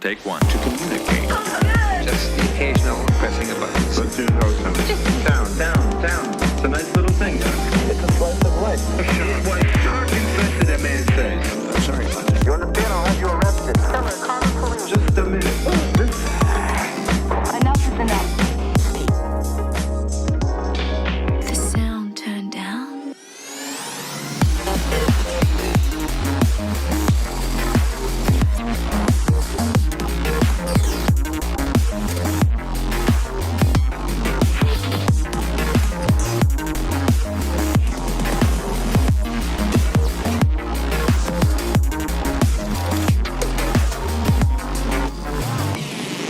Take one. To communicate. Just the occasional pressing a button. Let's do those numbers. Down, down, down. It's a nice little thing, Doc. It's a slice of life. What shark infested that man says? I'm sorry about that. You understand? I'll have you arrested. Just a minute. Enough is enough. The sound turned down.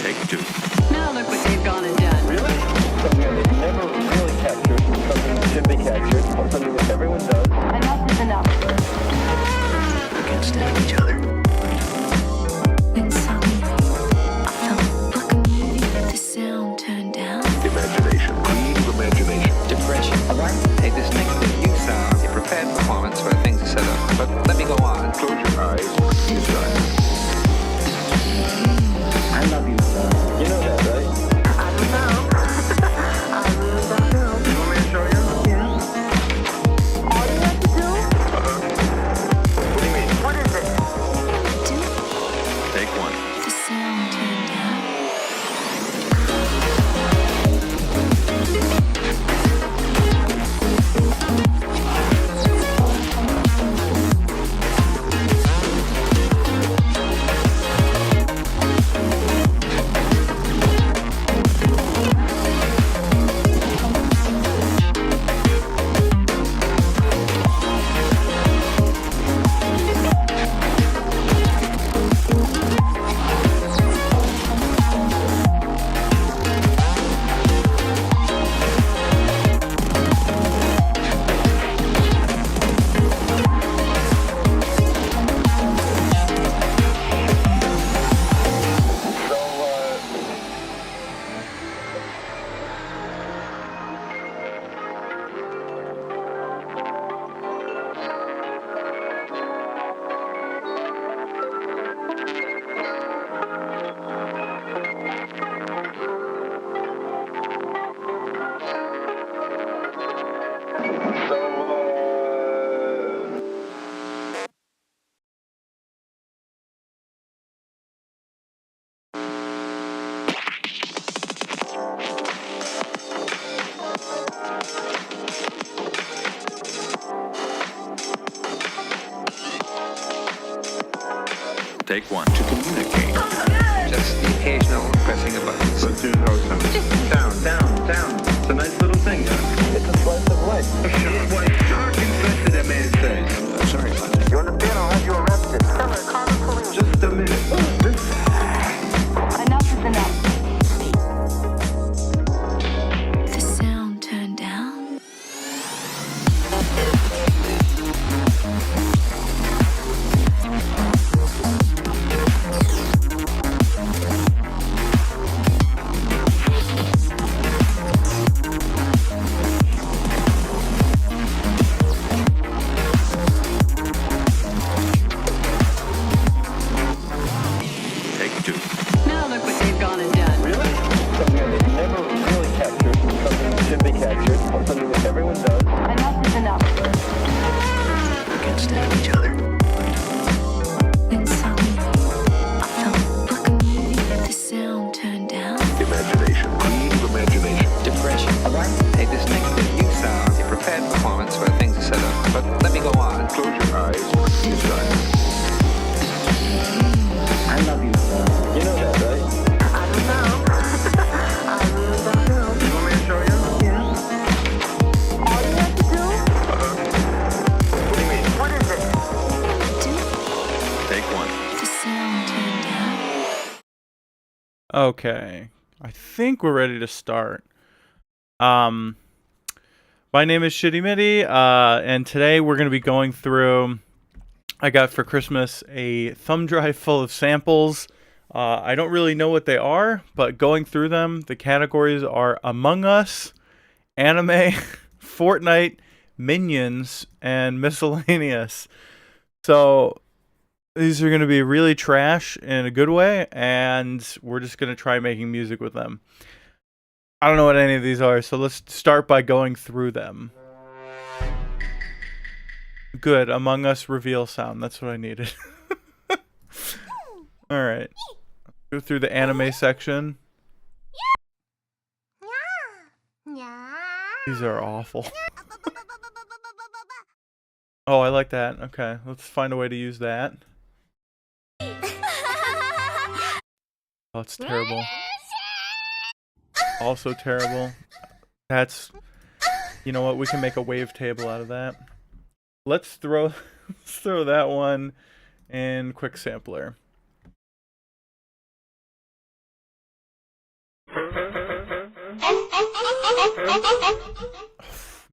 Take two. Now look what they've gone and done. Really? Something that they've never really captured. Something that should be captured. Something that everyone does. Enough is enough. We can't stand each other. Then suddenly, I felt like a movie. The sound turned down. Imagination. Creative imagination. Depression. All right. Take this next bit. You sound a prepared performance where things are set up. But let me go on. Close your eyes. Decide. I love you, son. You know that, right? I don't know. I really don't know. You want me to show you? Yeah. All you have to do? What do you mean? What is it? Do Take one. the sound turned down. Take one. To communicate. Just the occasional pressing a button. Let's do those numbers. Down, down, down. It's a nice little thing, Doc. It's a slice of life. What shark infested that man says? I'm sorry about that. You understand? I'll have you arrested. Just a minute. Enough is enough. The sound turned down. Take two. Now look what they've gone and done. Really? Something that they've never really captured. Something that should be captured. Something that everyone does. Enough is enough. We can't stand each other. Then suddenly, I felt like a movie. The sound turned down. Imagination. Creative imagination. Depression. All right. Take this next bit. You sound a prepared performance where things are set up. But let me go on. Close your eyes. Decide. I love you, son. You know that, right? I don't know. I really don't know. You want me to show you? Yeah. All you have to do? What do you mean? What is it? Do Take one. the sound turned down. Okay, I think we're ready to start. My name is Shidi Midi, and today we're going to be going through. I got for Christmas a thumb drive full of samples. I don't really know what they are, but going through them, the categories are Among Us, anime, Fortnite, Minions, and miscellaneous. So These are going to be really trash in a good way, and we're just going to try making music with them. I don't know what any of these are, so let's start by going through them. Good, Among Us reveal sound. That's what I needed. Alright. Go through the anime section. These are awful. Oh, I like that. Okay, let's find a way to use that. Oh, it's terrible. Also terrible. That's... You know what? We can make a wavetable out of that. Let's throw that one in Quick Sampler.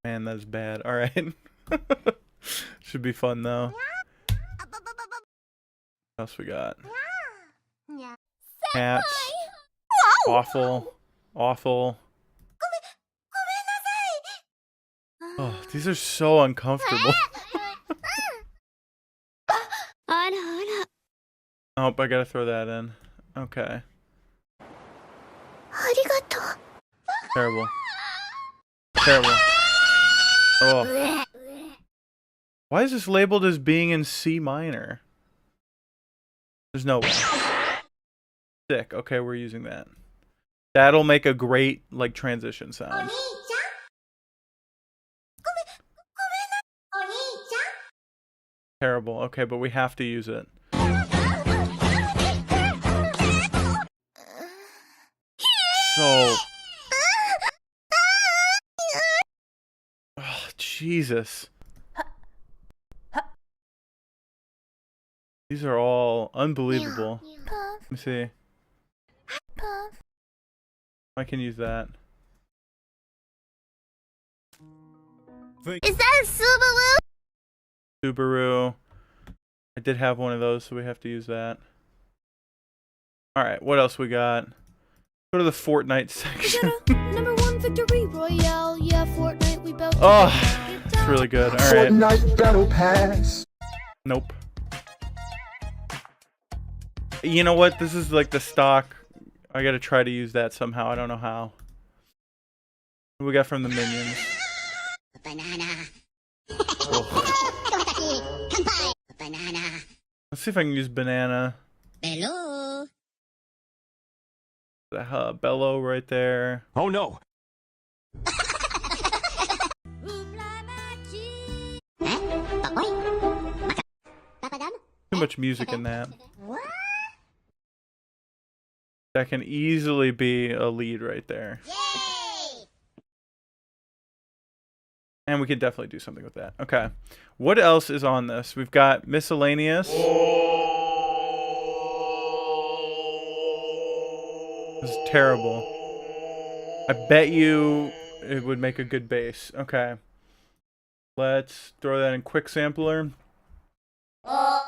Man, that's bad. All right. Should be fun though. What else we got? Cats. Awful. Awful. Oh, these are so uncomfortable. Oh, I gotta throw that in. Okay. Terrible. Terrible. Oh. Why is this labeled as being in C minor? There's no way. Sick. Okay, we're using that. That'll make a great, like, transition sound. Terrible. Okay, but we have to use it. So... Oh, Jesus. These are all unbelievable. Let me see. I can use that. Is that a Subaru? Subaru. I did have one of those, so we have to use that. Alright, what else we got? Go to the Fortnite section. Number 1 victory royale. Yeah, Fortnite, we bout to Oh, it's really good. Alright. Fortnite Battle Pass. Nope. You know what? This is like the stock. I gotta try to use that somehow. I don't know how. What we got from the minions? Banana. Oh. Banana. Let's see if I can use banana. Hello. The bellow right there. Oh no. Too much music in that. That can easily be a lead right there. Yay! And we can definitely do something with that. Okay. What else is on this? We've got miscellaneous. This is terrible. I bet you it would make a good bass. Okay. Let's throw that in Quick Sampler. Okay.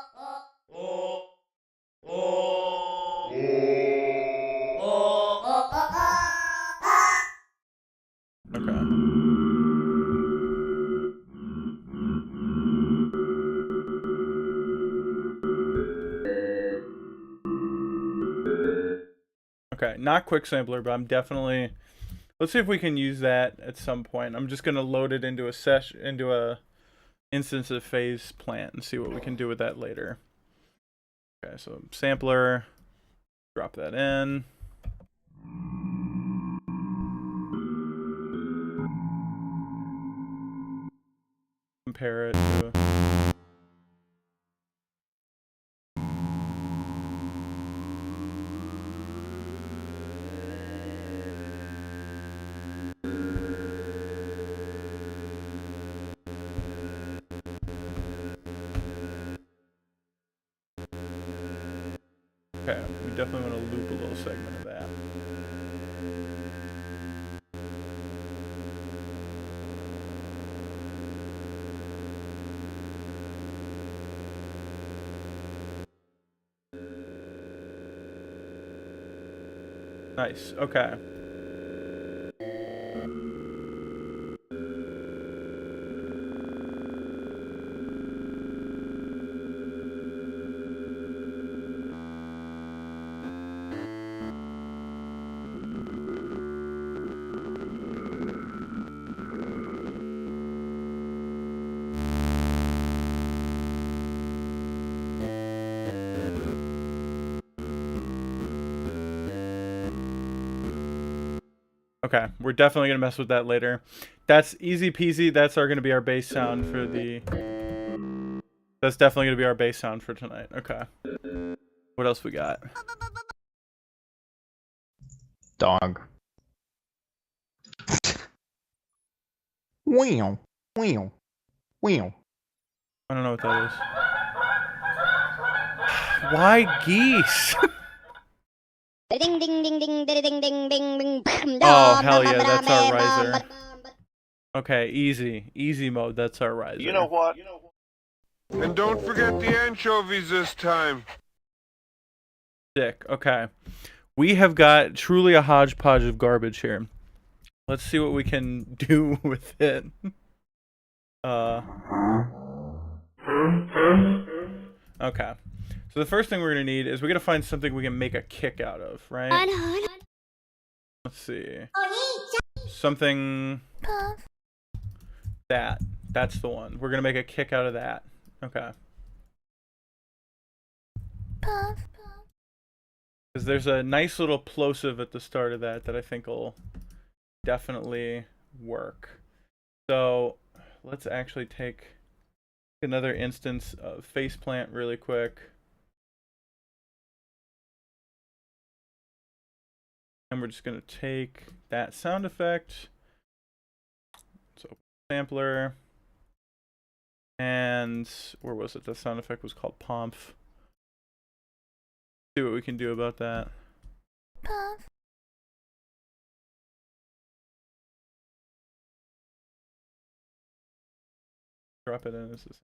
Okay, not Quick Sampler, but I'm definitely... Let's see if we can use that at some point. I'm just gonna load it into a instance of phase plant and see what we can do with that later. Okay, so sampler, drop that in. Compare it to... Okay, we definitely want to loop a little segment of that. Nice, okay. Okay, we're definitely gonna mess with that later. That's easy peasy. That's gonna be our bass sound for the. That's definitely gonna be our bass sound for tonight. Okay. What else we got? Dog. Wow. Wow. Wow. I don't know what that is. Why geese? Ding ding ding ding ding ding ding ding ding. Oh hell yeah, that's our riser. Okay, easy mode. That's our riser. You know what? And don't forget the anchovies this time. Sick. Okay, we have got truly a hodgepodge of garbage here. Let's see what we can do with it. Okay. So the first thing we're gonna need is we're gonna find something we can make a kick out of, right? Let's see. Something. That's the one. We're gonna make a kick out of that. Okay. Because there's a nice little plosive at the start of that I think will definitely work. So let's actually take another instance of faceplant really quick. And we're just going to take that sound effect. So sampler. And where was it? The sound effect was called Pomp. See what we can do about that. Drop it in. This is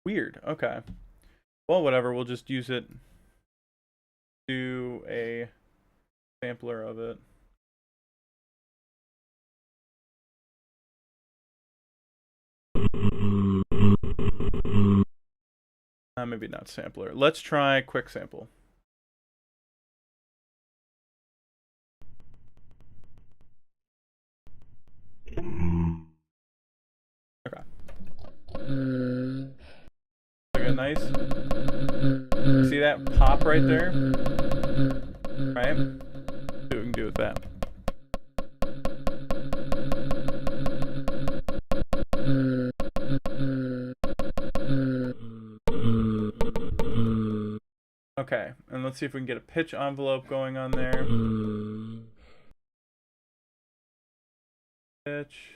weird. Okay. Well, whatever. We'll just use it. Do a sampler of it. Maybe not sampler. Let's try quick sample. Okay. Okay, nice. See that pop right there? Right? See what we can do with that. Okay, and let's see if we can get a pitch envelope going on there. Pitch.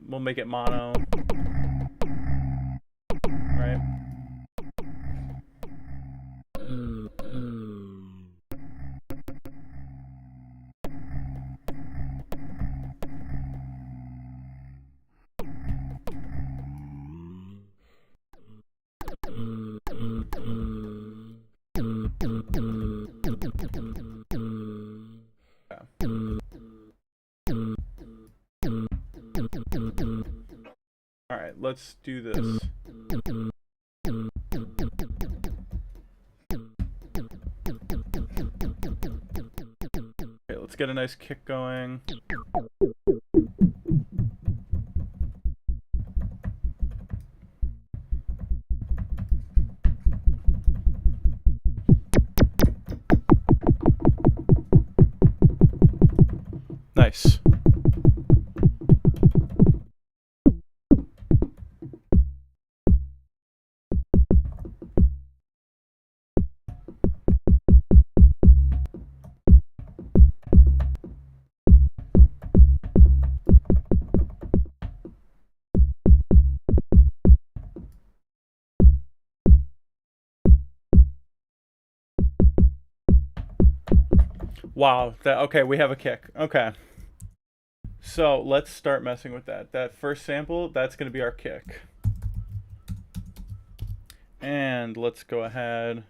We'll make it mono. Right? Alright, let's do this. Okay, let's get a nice kick going. Nice. Wow. Okay, we have a kick. Okay. So let's start messing with that. That first sample, that's going to be our kick. And let's go ahead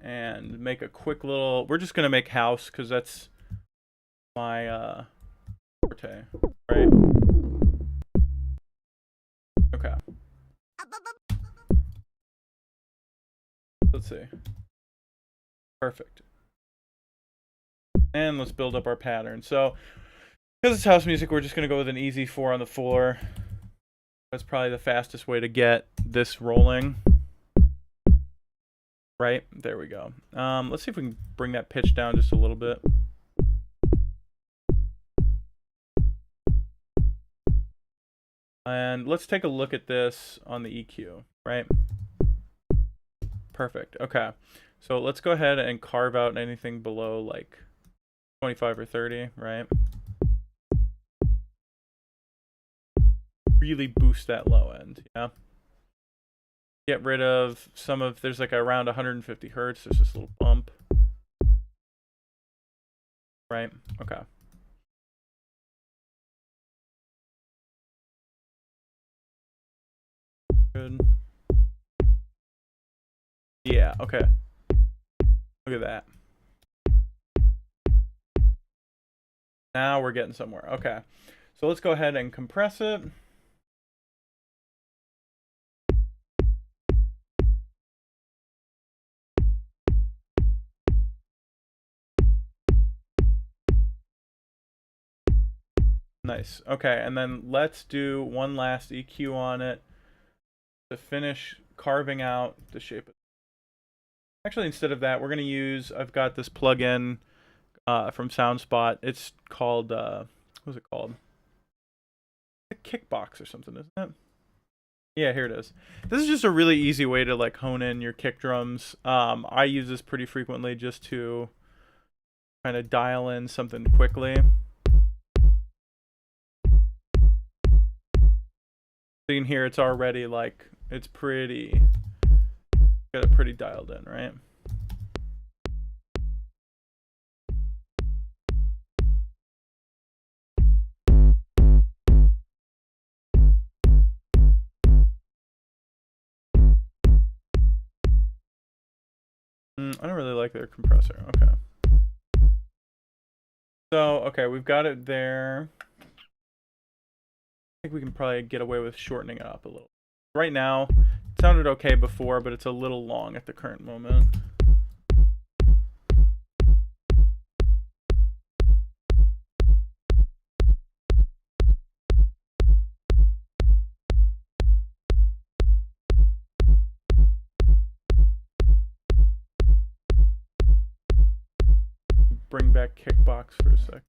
and make a quick little... We're just going to make house because that's my forte, right? Okay. Let's see. Perfect. And let's build up our pattern. So, because it's house music, we're just going to go with an easy 4 on the floor. That's probably the fastest way to get this rolling. Right? There we go. Let's see if we can bring that pitch down just a little bit. And let's take a look at this on the EQ, right? Perfect. Okay. So let's go ahead and carve out anything below like 25 or 30, right? Really boost that low end, yeah? Get rid of some of, there's like around 150 hertz, there's this little bump. Right? Okay. Good. Yeah, okay. Look at that. Now we're getting somewhere. Okay. So let's go ahead and compress it. Nice. Okay, and then let's do one last EQ on it to finish carving out the shape. Actually, instead of that, we're going to use, I've got this plugin from SoundSpot. It's called, what was it called? A Kickbox or something, isn't it? Yeah, here it is. This is just a really easy way to like hone in your kick drums. I use this pretty frequently just to kind of dial in something quickly. So you can hear it's already like, it's pretty, got it pretty dialed in, right? I don't really like their compressor. Okay. So, okay, we've got it there. I think we can probably get away with shortening it up a little. Right now, it sounded okay before, but it's a little long at the current moment. Bring back Kickbox for a sec.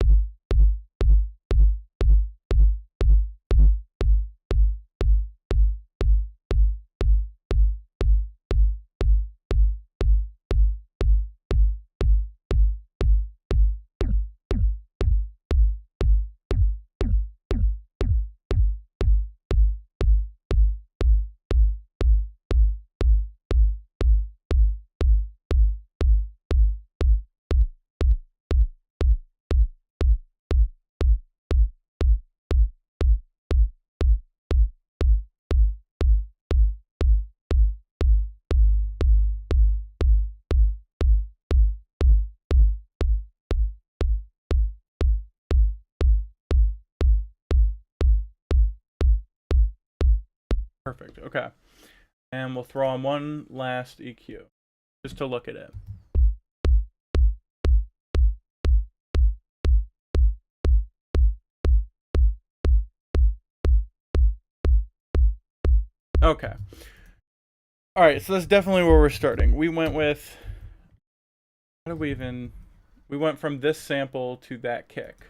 Perfect. Okay. And we'll throw on one last EQ just to look at it. Okay. All right, so that's definitely where we're starting. We went with, how did we even, we went from this sample to that kick.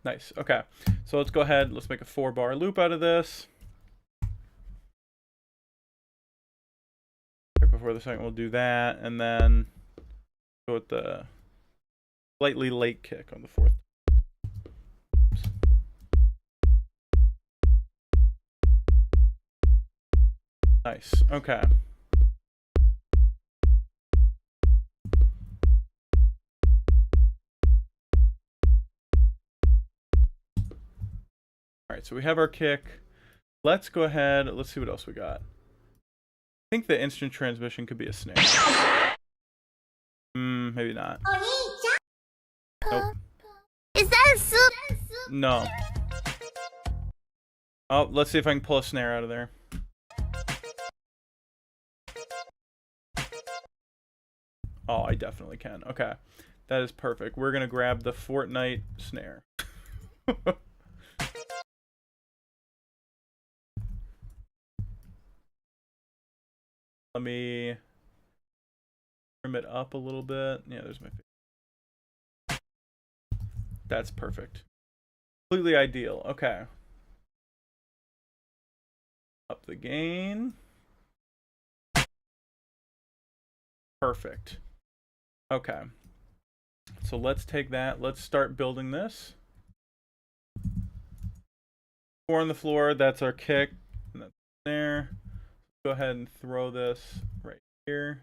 Nice. Okay. So let's go ahead. Let's make a 4-bar loop out of this. Right before the second, we'll do that. And then go with the slightly late kick on the 4th. Oops. Nice. Okay. All right, so we have our kick. Let's go ahead. Let's see what else we got. think the instant transmission could be a snare. Maybe not. Nope. Is that a soup? No. Oh, let's see if I can pull a snare out of there. Oh, I definitely can. Okay. That is perfect. We're going to grab the Fortnite snare. Let me trim it up a little bit. Yeah, there's my face. That's perfect. Completely ideal. Okay. Up the gain. Perfect. Okay. So let's take that. Let's start building this. 4 on the floor. That's our kick. And that's there. Go ahead and throw this right here.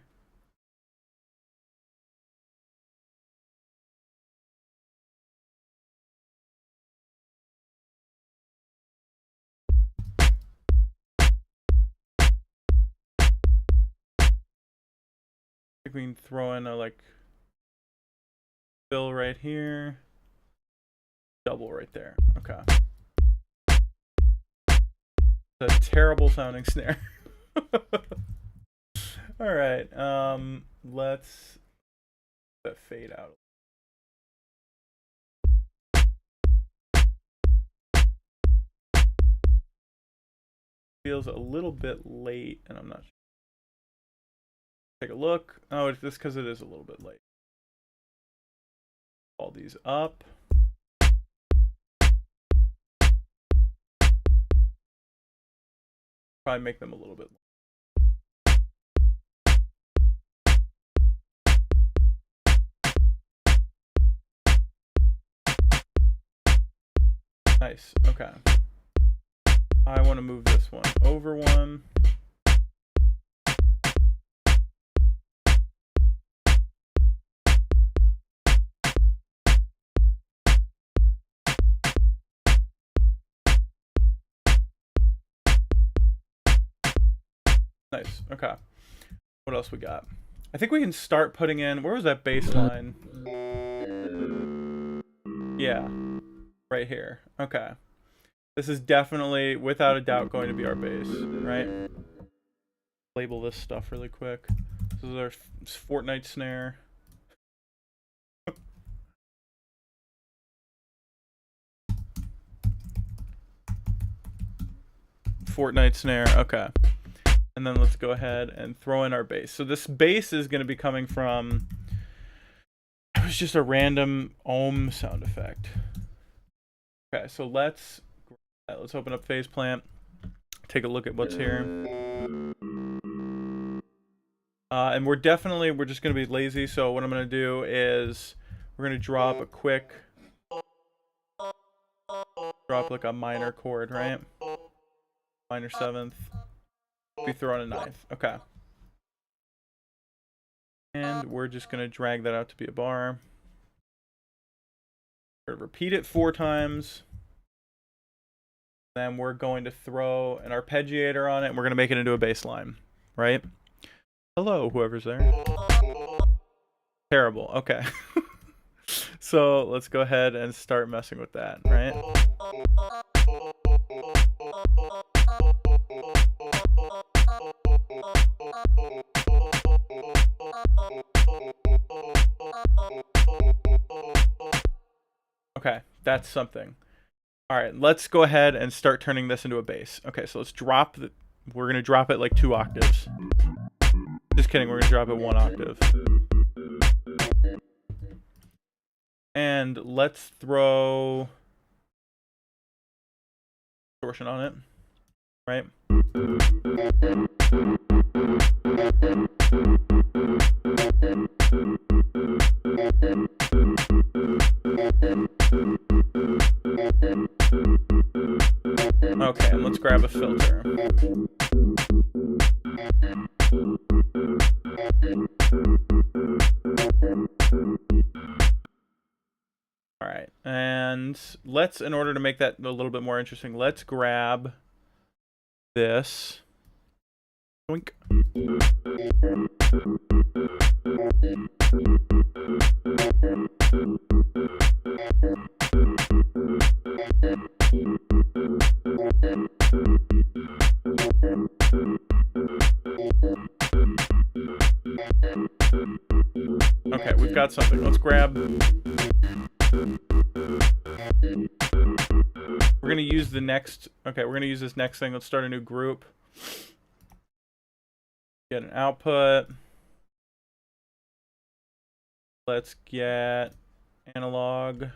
I think we can throw in a like fill right here. Double right there. Okay. It's a terrible sounding snare. All right. Let's let that fade out. Feels a little bit late, and I'm not sure. Take a look. Oh, it's just because it is a little bit late. All these up. Probably make them a little bit. Nice. Okay. I want to move this one over one. Nice. Okay. What else we got? I think we can start putting in. Where was that bass line? Yeah. Right here. Okay. This is definitely, without a doubt, going to be our bass, right? Label this stuff really quick. This is our Fortnite snare. Fortnite snare. Okay. And then let's go ahead and throw in our bass. So this bass is going to be coming from, it was just a random ohm sound effect. Okay, so let's open up Phase Plant, take a look at what's here. And we're just going to be lazy. So what I'm going to do is we're going to drop a quick, like a minor chord, right? Minor 7th. We throw in a 9th. Okay. And we're just going to drag that out to be a bar. We're going to repeat it 4 times. Then we're going to throw an arpeggiator on it, and we're going to make it into a bass line, right? Hello, whoever's there. Terrible. Okay. So let's go ahead and start messing with that, right? Okay, that's something. All right, let's go ahead and start turning this into a bass. Okay, so let's drop the, we're going to drop it like 2 octaves. Just kidding, we're going to drop it 1 octave. And let's throw distortion on it, right? Okay, and let's grab a filter. All right, and let's, in order to make that a little bit more interesting, let's grab this Doink. Okay, we've got something. Let's grab. We're gonna use the next. Okay, we're gonna use this next thing. Let's start a new group. Get an output. Let's get analog.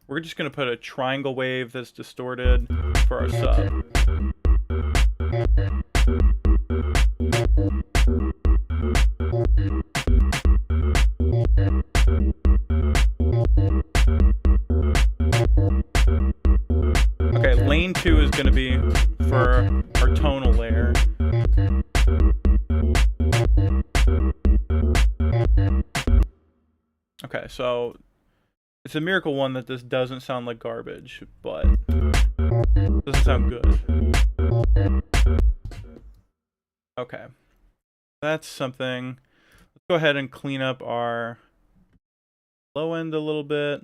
We're just gonna put a triangle wave that's distorted for our sub. Okay, lane 2 is gonna be for our tonal layer. Okay, so it's a miracle one that this doesn't sound like garbage, but it doesn't sound good. Okay, that's something. Let's go ahead and clean up our low end a little bit.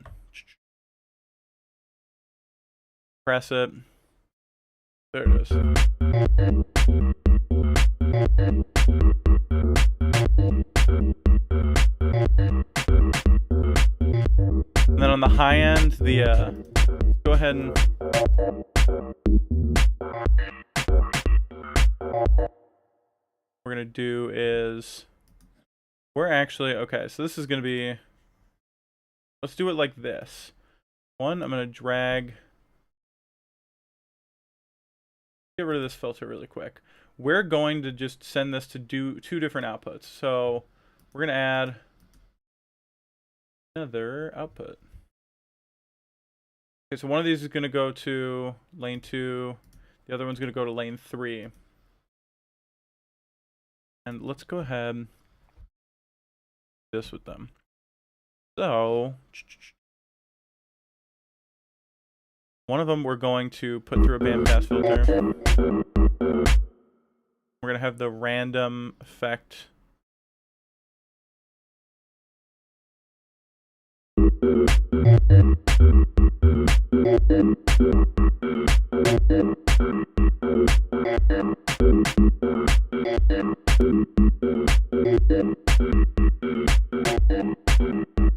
Press it. There it is. And then on the high end, go ahead and we're gonna do is okay, so this is gonna be, let's do it like this. One, I'm gonna drag, get rid of this filter really quick. We're going to just send this to do 2 different outputs. So we're gonna add another output. Okay, so one of these is gonna go to lane 2, the other one's gonna go to lane 3. And let's go ahead and do this with them. So one of them we're going to put through a bandpass filter. We're gonna have the random effect.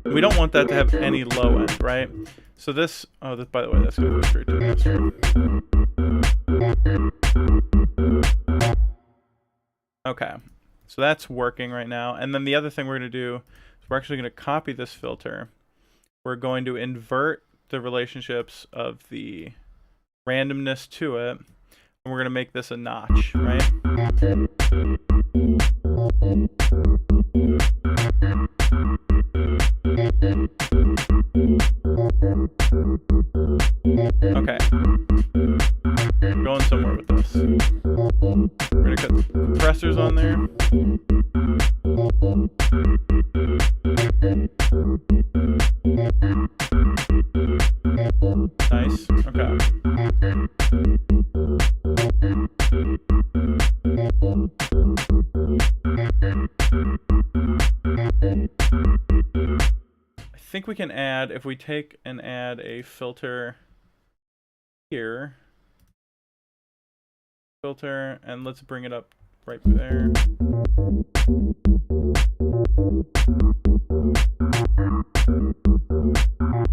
We don't want that to have any low end, right? So this, by the way, that's gonna go straight to the master. Okay, so that's working right now. And then the other thing we're gonna do is we're actually gonna copy this filter. We're going to invert the relationships of the randomness to it, and we're gonna make this a notch, right? Okay, going somewhere with this. We're gonna cut the compressors on there. Nice. Okay. I think we can add, if we take and add a filter here, filter, and let's bring it up right there.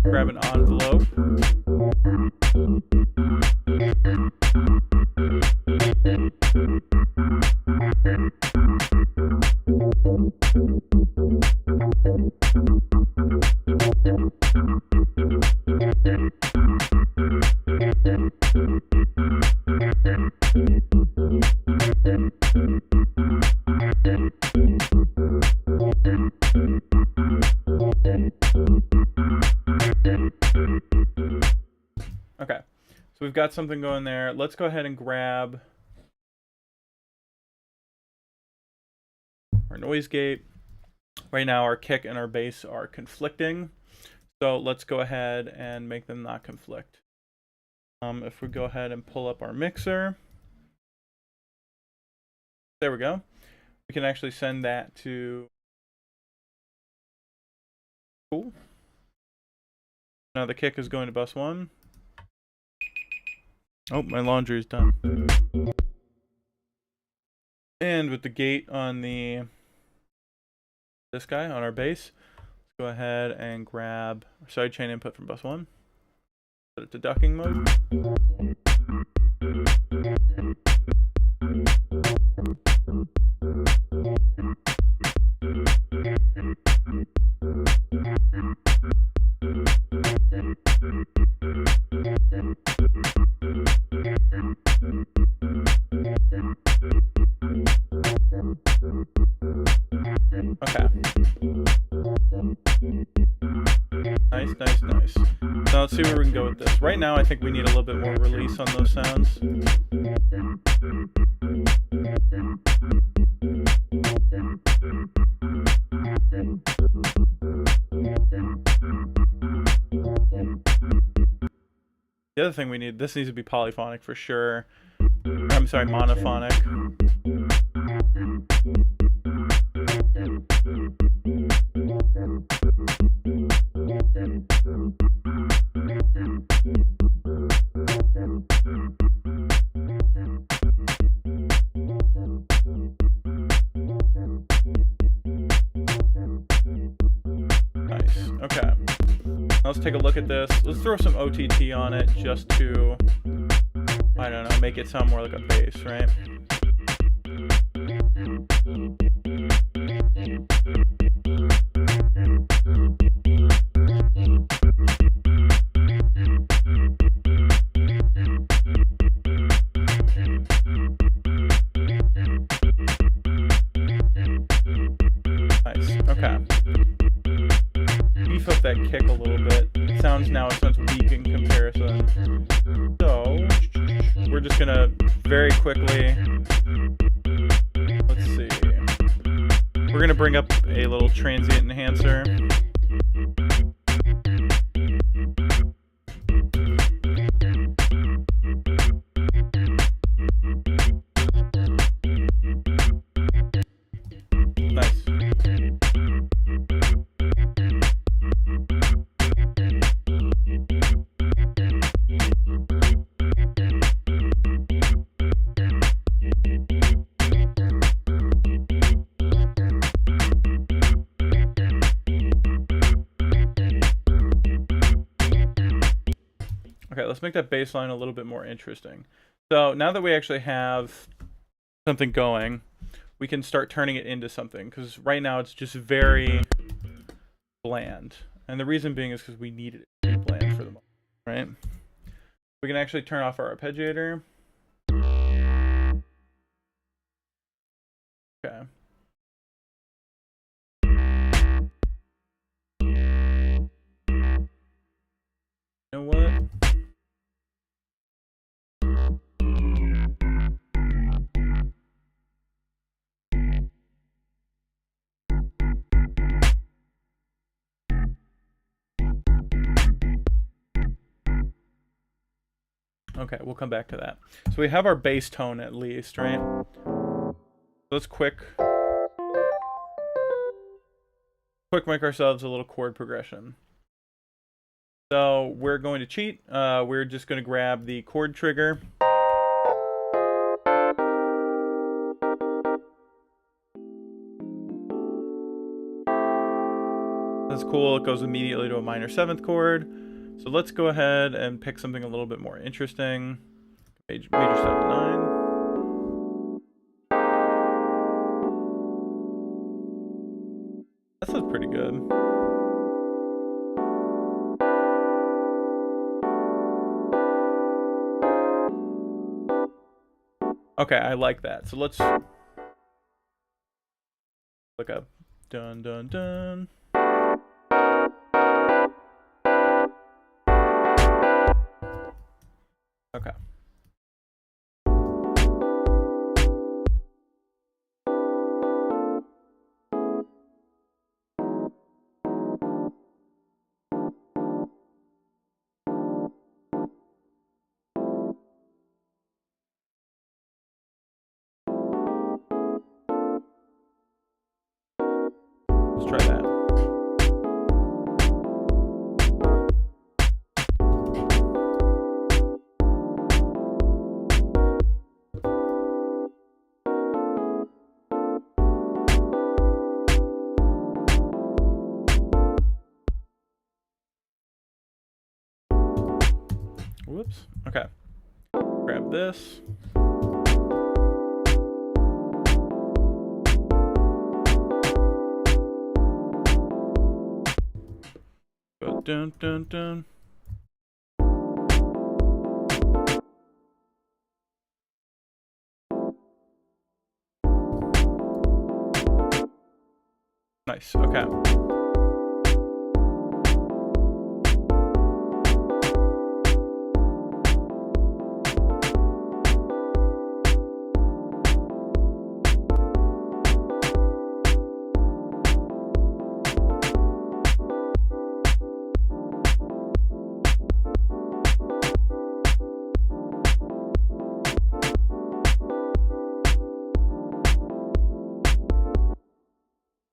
Grab an envelope. Okay, so we've got something going there. Let's go ahead and grab our noise gate. Right now our kick and our bass are conflicting, so let's go ahead and make them not conflict. If we go ahead and pull up our mixer, There we go. We can actually send that to... Cool. Now the kick is going to bus 1. Oh, my laundry is done. And with the gate on this guy on our base, let's go ahead and grab our sidechain input from bus 1. Put it to ducking mode. Okay. Nice. Now let's see where we can go with this. Right now, I think we need a little bit more release on those sounds. The other thing we need, this needs to be polyphonic for sure. I'm sorry, monophonic. Nice. Okay. Let's take a look at this. Let's throw some OTT on it just to, I don't know, make it sound more like a bass, right? Nice. Okay. Beef up that kick a little bit. It sounds weak in comparison. So we're just gonna very quickly, let's see. We're gonna bring up a little transient enhancer. Nice. Okay, let's make that bass line a little bit more interesting. So now that we actually have something going, we can start turning it into something, because right now it's just very bland. And the reason being is because we need it to be bland for the moment, right? We can actually turn off our arpeggiator. Okay. You know what? Okay, we'll come back to that. So we have our bass tone at least, right? Let's quick make ourselves a little chord progression. So we're going to cheat. We're just going to grab the chord trigger. That's cool. It goes immediately to a minor 7th chord. So let's go ahead and pick something a little bit more interesting. Major 7/9. That sounds pretty good. Okay, I like that. So let's look up. Dun dun dun. Okay. Let's try that. Whoops. Okay. Grab this. Go dun dun dun. Nice. Okay.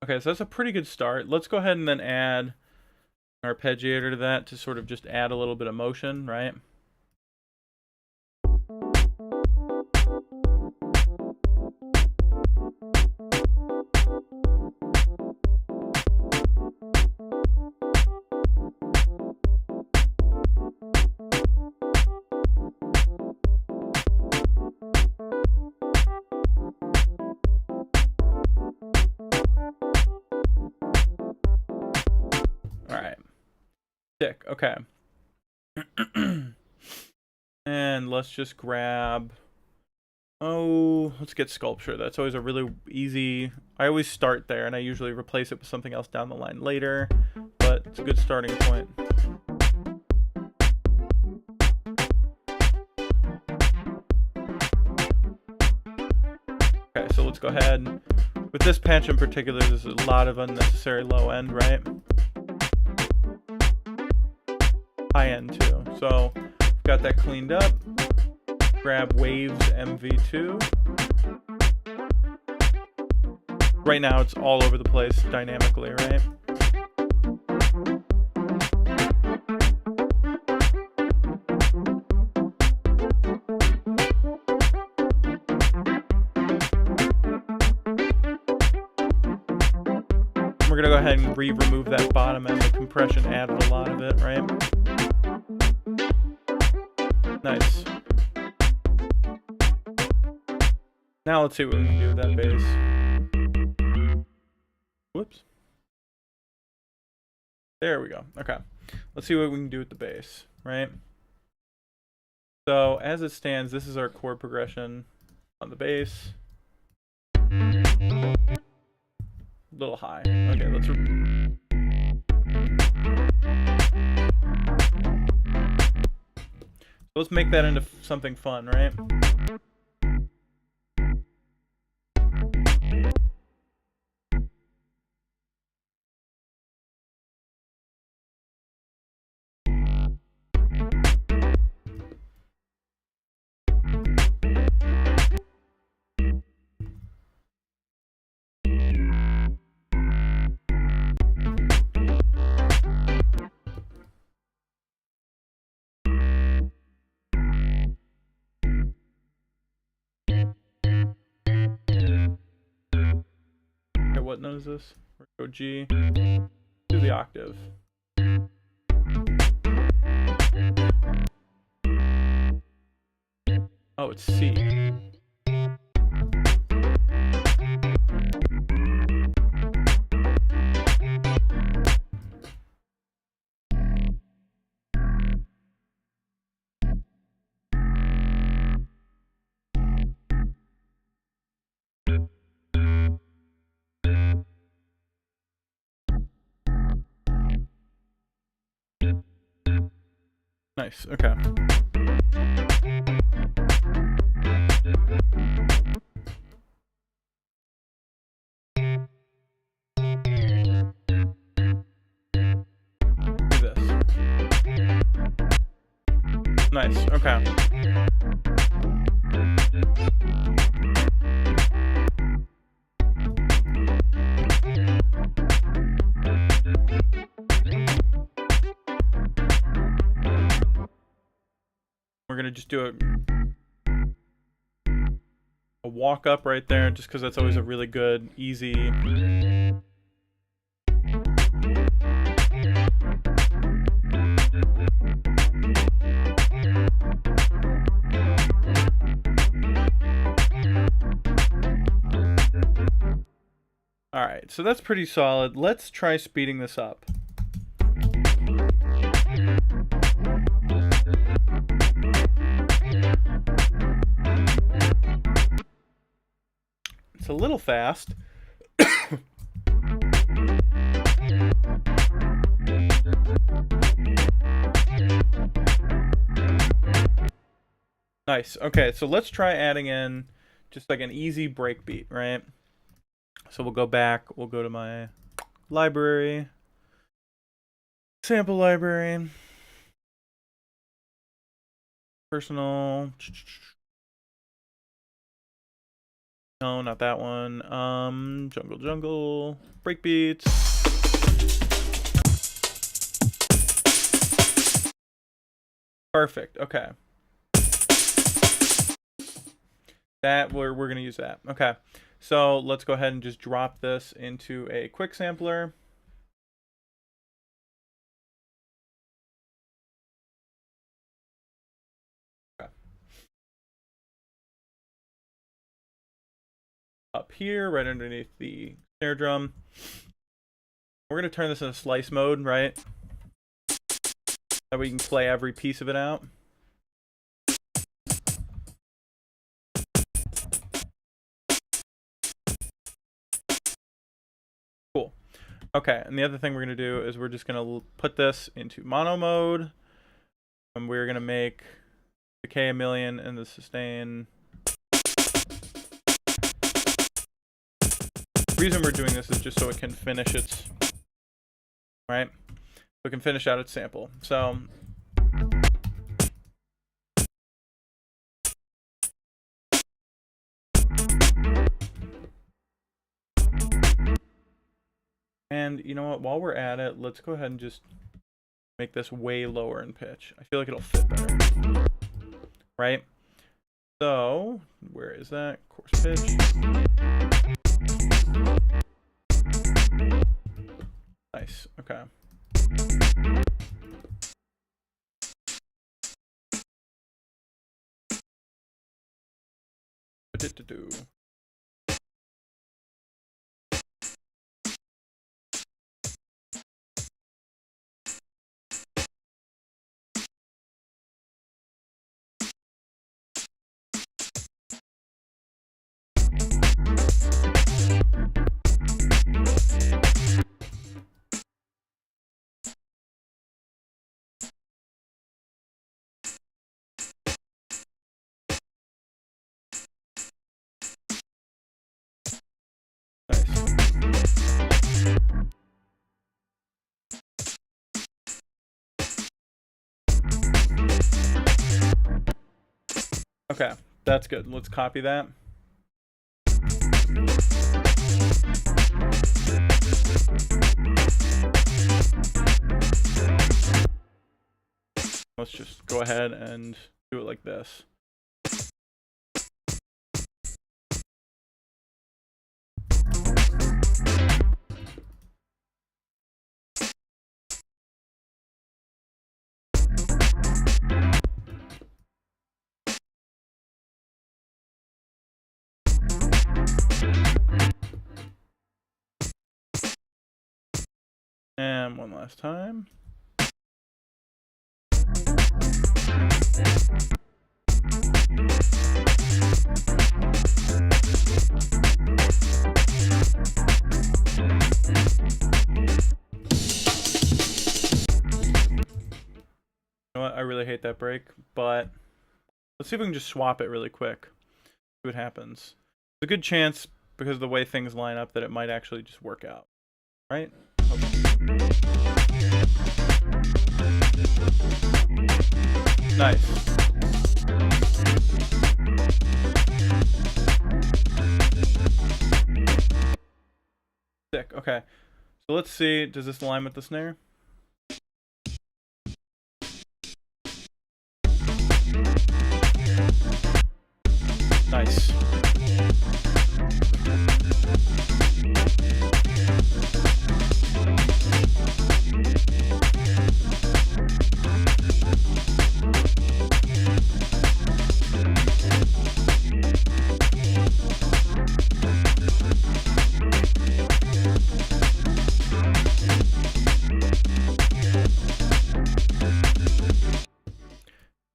Okay, so that's a pretty good start. Let's go ahead and then add an arpeggiator to that to sort of just add a little bit of motion, right? Okay. And let's just grab, let's get sculpture. That's always a really easy, I always start there and I usually replace it with something else down the line later, but it's a good starting point. Okay, so let's go ahead. With this patch in particular, there's a lot of unnecessary low end, right? High end too. So we've got that cleaned up. Grab Waves MV2. Right now it's all over the place dynamically, right? We're gonna go ahead and remove that bottom end. The compression added a lot of it, right? Nice. Now let's see what we can do with that bass. Whoops. There we go. Okay. Let's see what we can do with the bass, right? So as it stands, this is our chord progression on the bass. A little high. Okay, let's make that into something fun, right? What note is this? Go G to the octave. Oh, it's C. Nice, okay. Do this. Nice, okay. We're gonna just do a walk up right there, just because that's always a really good, easy. Alright, so that's pretty solid. Let's try speeding this up. It's a little fast. Nice. Okay, so let's try adding in just like an easy break beat, right? So we'll go back, we'll go to my library, sample library, personal, no, not that one, jungle, breakbeats. Perfect, okay. That, we're gonna use that, okay. So let's go ahead and just drop this into a quick sampler. Okay. Up here, right underneath the snare drum. We're going to turn this into slice mode, right? That we can play every piece of it out. Cool. Okay, and the other thing we're going to do is we're just going to put this into mono mode. And we're going to make the K a million and the sustain. The reason we're doing this is just so it can finish its, right? So it can finish out its sample. So and you know what, while we're at it, let's go ahead and just make this way lower in pitch. I feel like it'll fit better, right? So where is that? Coarse pitch. Nice. Okay. Do. Okay, that's good. Let's copy that. Let's just go ahead and do it like this. And one last time. You know what? I really hate that break, but let's see if we can just swap it really quick. See what happens. There's a good chance, because of the way things line up, that it might actually just work out. Right? Okay. Nice. Sick. Okay. So let's see. Does this line with the snare? Nice.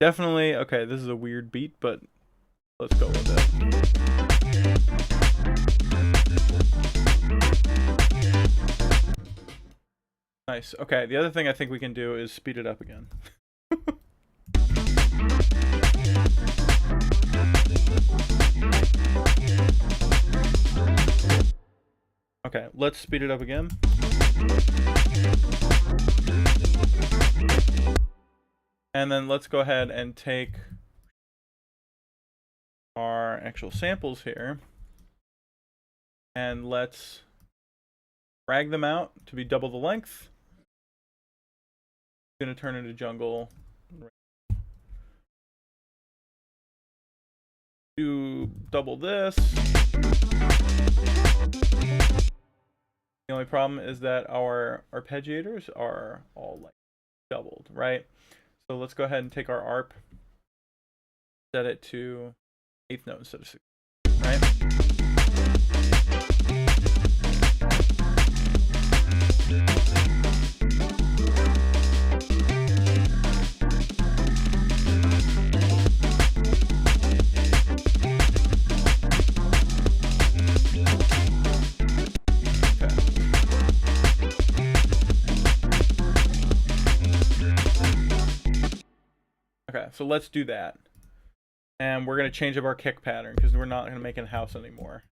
Definitely, okay, this is a weird beat, but let's go with it. Nice. Okay, the other thing I think we can do is speed it up again. Okay, let's speed it up again. And then let's go ahead and take our actual samples here and let's drag them out to be double the length. Gonna turn into jungle. Do double this. The only problem is that our arpeggiators are all like doubled, right? So let's go ahead and take our arp, set it to 8th note instead of 6th, right? Okay, so let's do that. And we're going to change up our kick pattern because we're not going to make it a house anymore.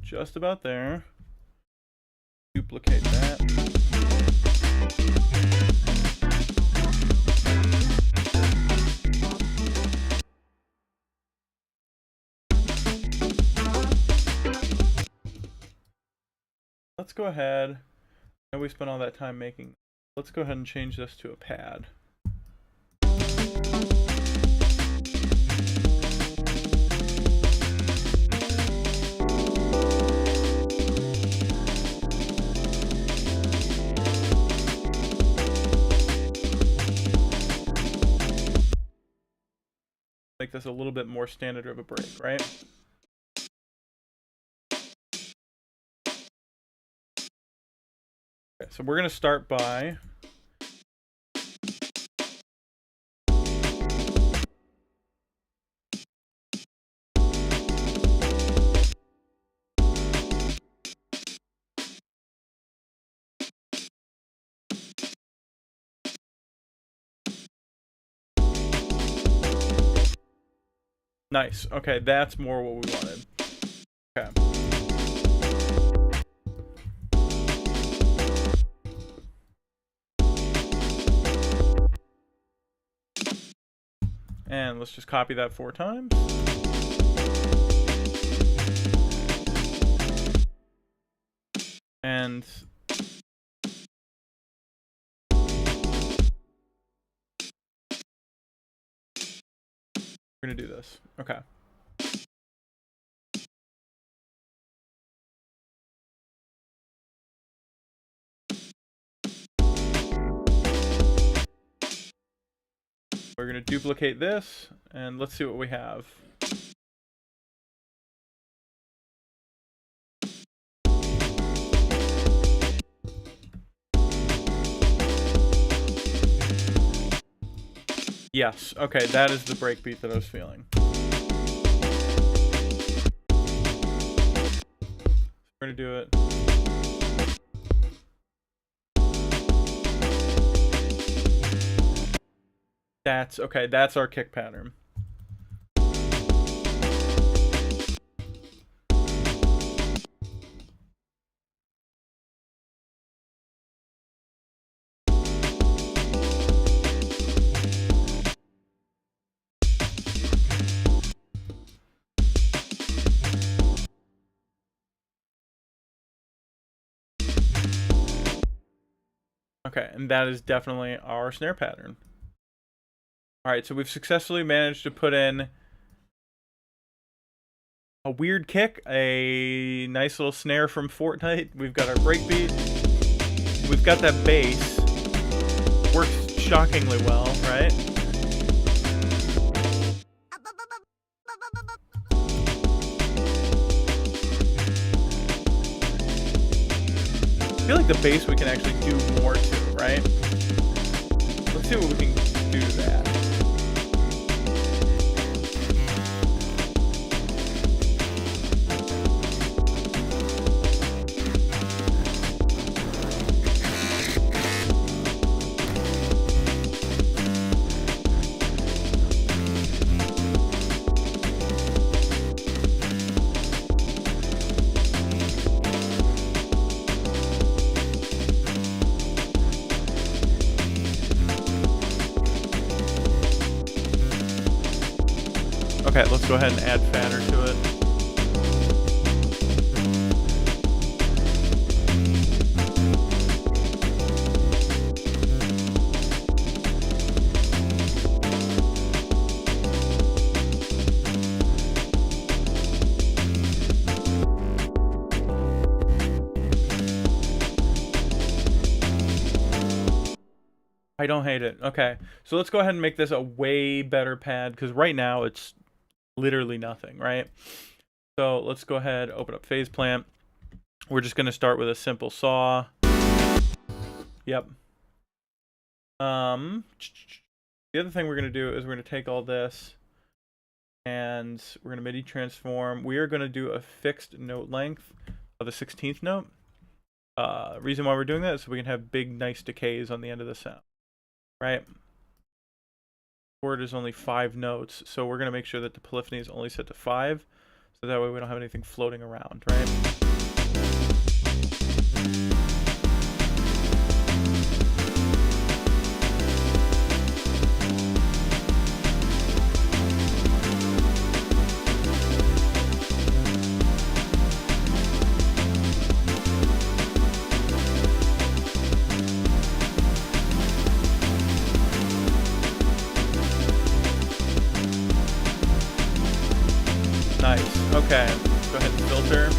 Just about there. Duplicate that. Let's go ahead. I know we spent all that time making. Let's go ahead and change this to a pad. Make this a little bit more standard of a break, right? Okay, so we're going to start by nice. Okay, that's more what we wanted. Okay. And let's just copy that 4 times. And we're gonna do this. Okay. We're gonna duplicate this, and let's see what we have. Yes, okay, that is the breakbeat that I was feeling. We're gonna do it. That's okay. That's our kick pattern. Okay, and that is definitely our snare pattern. All right, so we've successfully managed to put in a weird kick, a nice little snare from Fortnite. We've got our breakbeat. We've got that bass. Works shockingly well, right? I feel like the bass we can actually do more to, right? Let's see what we can do to that. Okay, let's go ahead and add fader to it. I don't hate it. Okay, so let's go ahead and make this a way better pad, because right now it's literally nothing, right? So let's go ahead, open up phase plant. We're just going to start with a simple saw. Yep. The other thing we're going to do is we're going to take all this and we're going to MIDI transform. We are going to do a fixed note length of a 16th note. Reason why we're doing that is so we can have big, nice decays on the end of the sound, right? Chord is only 5 notes, so we're going to make sure that the polyphony is only set to 5, so that way we don't have anything floating around, right? Nice. Okay. Go ahead and filter.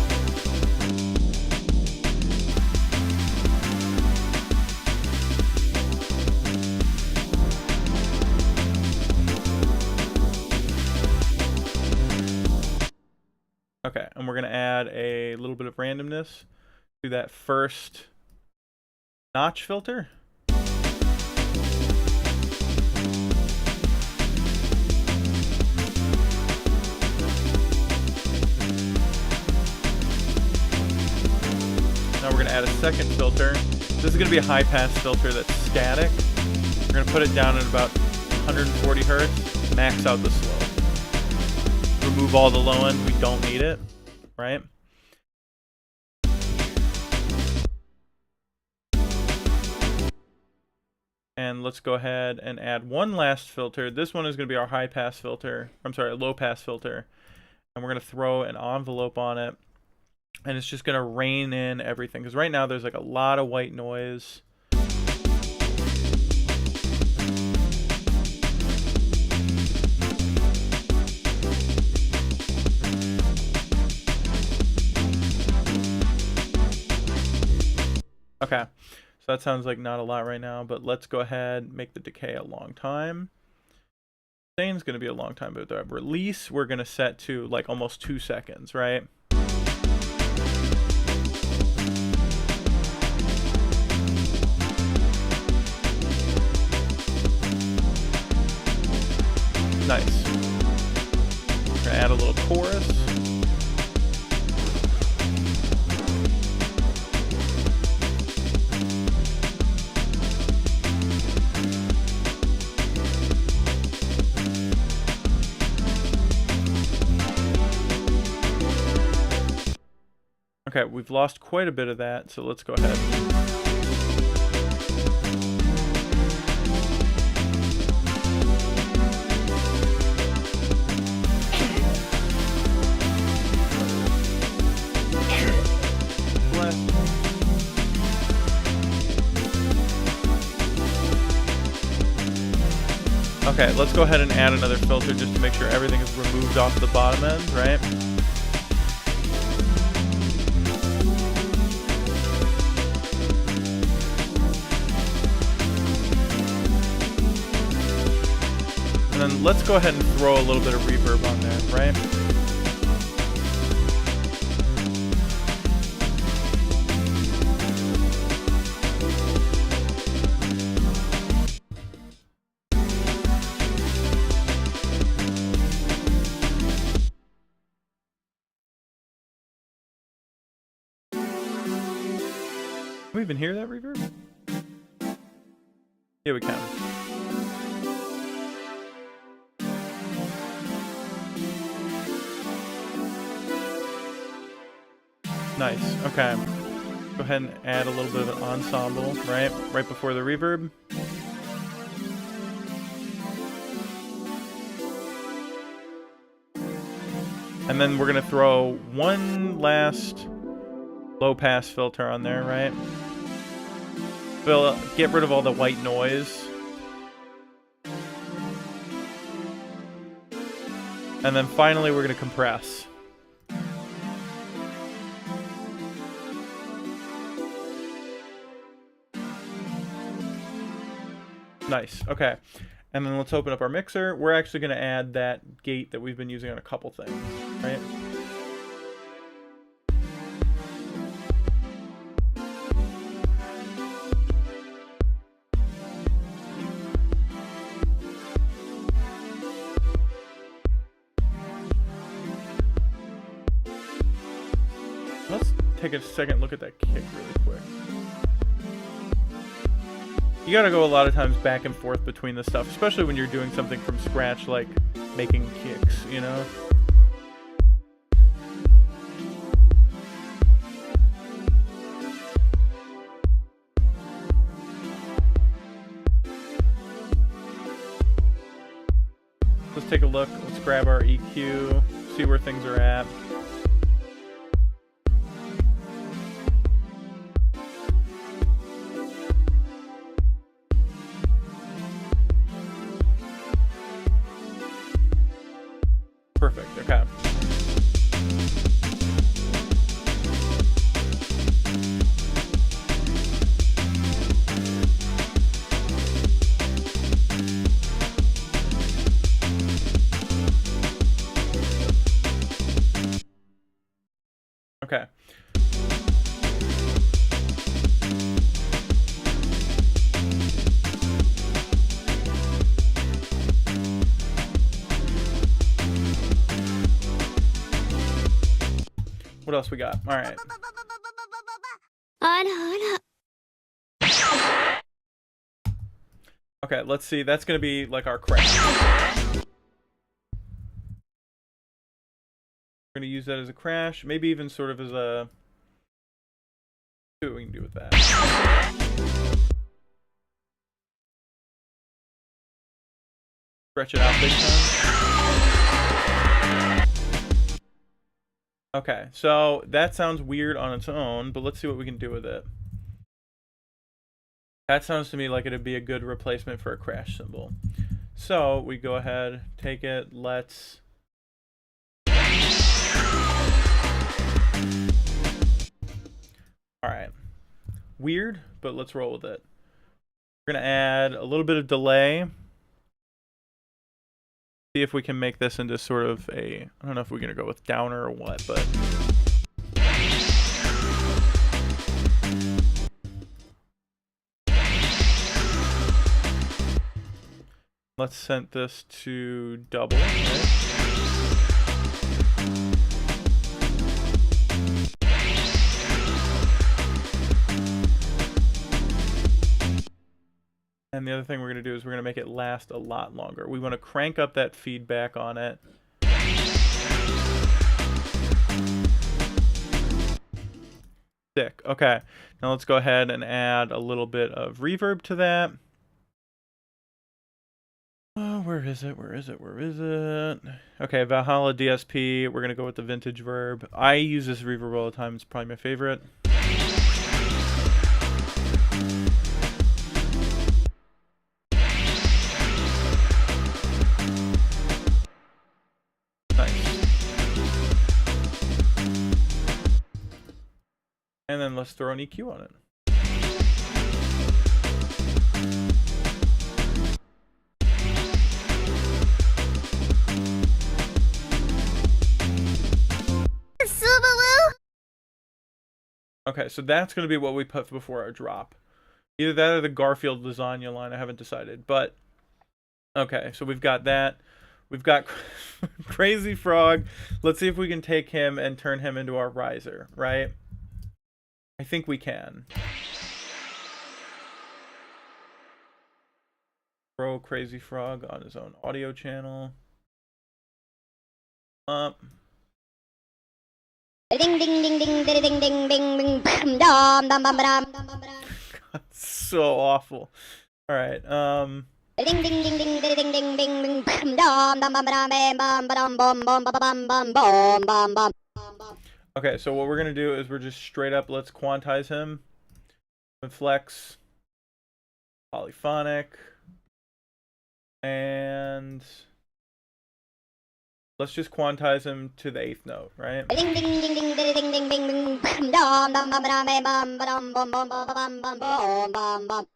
Okay, and we're going to add a little bit of randomness to that first notch filter. Now we're going to add a second filter. This is going to be a high pass filter that's static. We're going to put it down at about 140 hertz, max out the slope. Remove all the low end, we don't need it, right? And let's go ahead and add one last filter. This one is going to be our high pass filter. I'm sorry, a low pass filter. And we're going to throw an envelope on it. And it's just going to rein in everything. Because right now there's like a lot of white noise. Okay, so that sounds like not a lot right now, but let's go ahead and make the decay a long time. Sustain's going to be a long time, but the release we're going to set to like almost 2 seconds, right? Nice. We're going to add a little chorus. Okay, we've lost quite a bit of that, so let's go ahead. Okay, let's go ahead and add another filter just to make sure everything is removed off the bottom end, right? And then let's go ahead and throw a little bit of reverb on there, right? Can we even hear that reverb? Yeah, we can. Nice. Okay. Go ahead and add a little bit of an ensemble, right? Right before the reverb. And then we're going to throw one last low pass filter on there, right? Get rid of all the white noise. And then finally we're going to compress. Nice. Okay. And then let's open up our mixer. We're actually going to add that gate that we've been using on a couple things, right? Let's take a second look at that kick really quick. You gotta go a lot of times back and forth between the stuff, especially when you're doing something from scratch like making kicks, you know? Let's take a look. Let's grab our EQ, see where things are at. Perfect, okay. Okay. What else we got? All right. Okay, let's see. That's going to be like our crash. We're going to use that as a crash. Maybe even sort of as a... See what we can do with that. Stretch it out big time. Okay, so that sounds weird on its own, but let's see what we can do with it. That sounds to me like it'd be a good replacement for a crash cymbal. So we go ahead, take it, let's... Alright. Weird, but let's roll with it. We're going to add a little bit of delay. See if we can make this into sort of a... I don't know if we're going to go with downer or what, but... Let's set this to double, right? And the other thing we're going to do is we're going to make it last a lot longer. We want to crank up that feedback on it. Sick. Okay. Now let's go ahead and add a little bit of reverb to that. Oh, where is it? Where is it? Where is it? Okay, Valhalla DSP. We're going to go with the vintage verb. I use this reverb all the time. It's probably my favorite. Nice. And then let's throw an EQ on it. Subaru? Okay, so that's going to be what we put before our drop. Either that or the Garfield lasagna line. I haven't decided. But, okay, so we've got that. We've got Crazy Frog. Let's see if we can take him and turn him into our riser, right? I think we can. Throw Crazy Frog on his own audio channel. Ding ding ding ding ding ding ding ding ding dum dum dum dum dum dum. So awful. All right. Ding ding ding ding ding ding ding ding dum dum dum dum bum bum bum bum bum bum bum bum. Okay, so what we're gonna do is we're just straight up let's quantize him. Flex, polyphonic, and let's just quantize him to the 8th note, right? Ding ding ding ding ding ding ding ding dum dum dum dum bum bum bum bum bum bum bum bum.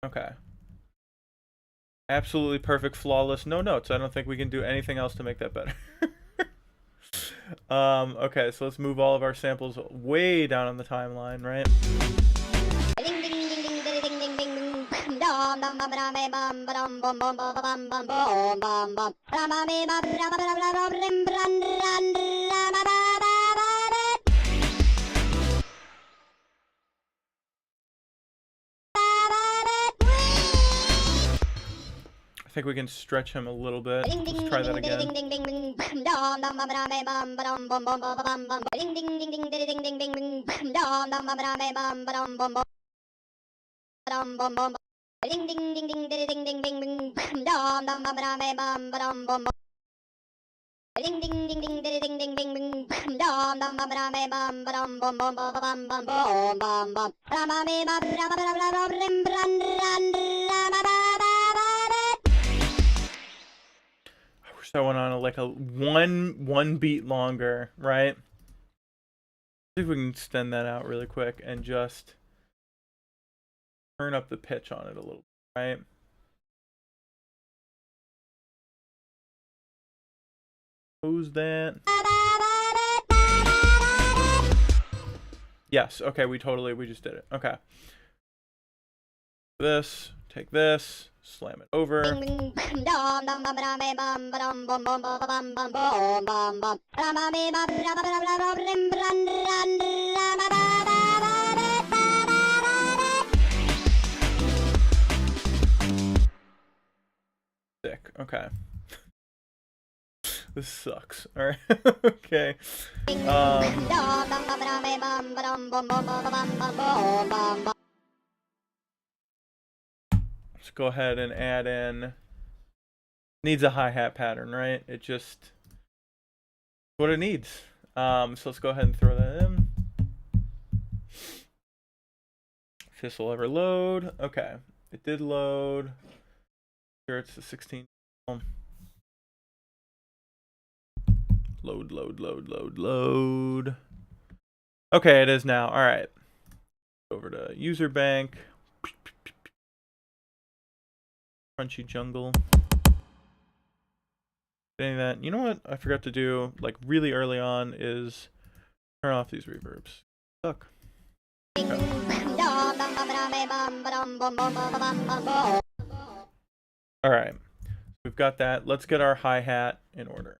Okay. Absolutely perfect, flawless, no notes. I don't think we can do anything else to make that better. Okay, so let's move all of our samples way down on the timeline, right? Ding ding ding ding ding ding ding ding dum dum dum dum bum bum bum bum bum bum bum bum bum. I think we can stretch him a little bit. Let's try that again. I wish that went on like a one beat longer, right? See if we can extend that out really quick and just turn up the pitch on it a little, right? Who's that? Yes, okay, we just did it. Okay. This, take this, slam it over. Sick, okay. This sucks. Alright, okay. Let's go ahead and add in. Needs a hi-hat pattern, right? It just what it needs. So let's go ahead and throw that in. If this will ever load. Okay. It did load. Here it's the 16. Load. Okay, it is now. Alright. Over to user bank. Crunchy jungle. Getting that. You know what I forgot to do like really early on is turn off these reverbs. Suck. Okay. Alright. We've got that. Let's get our hi-hat in order.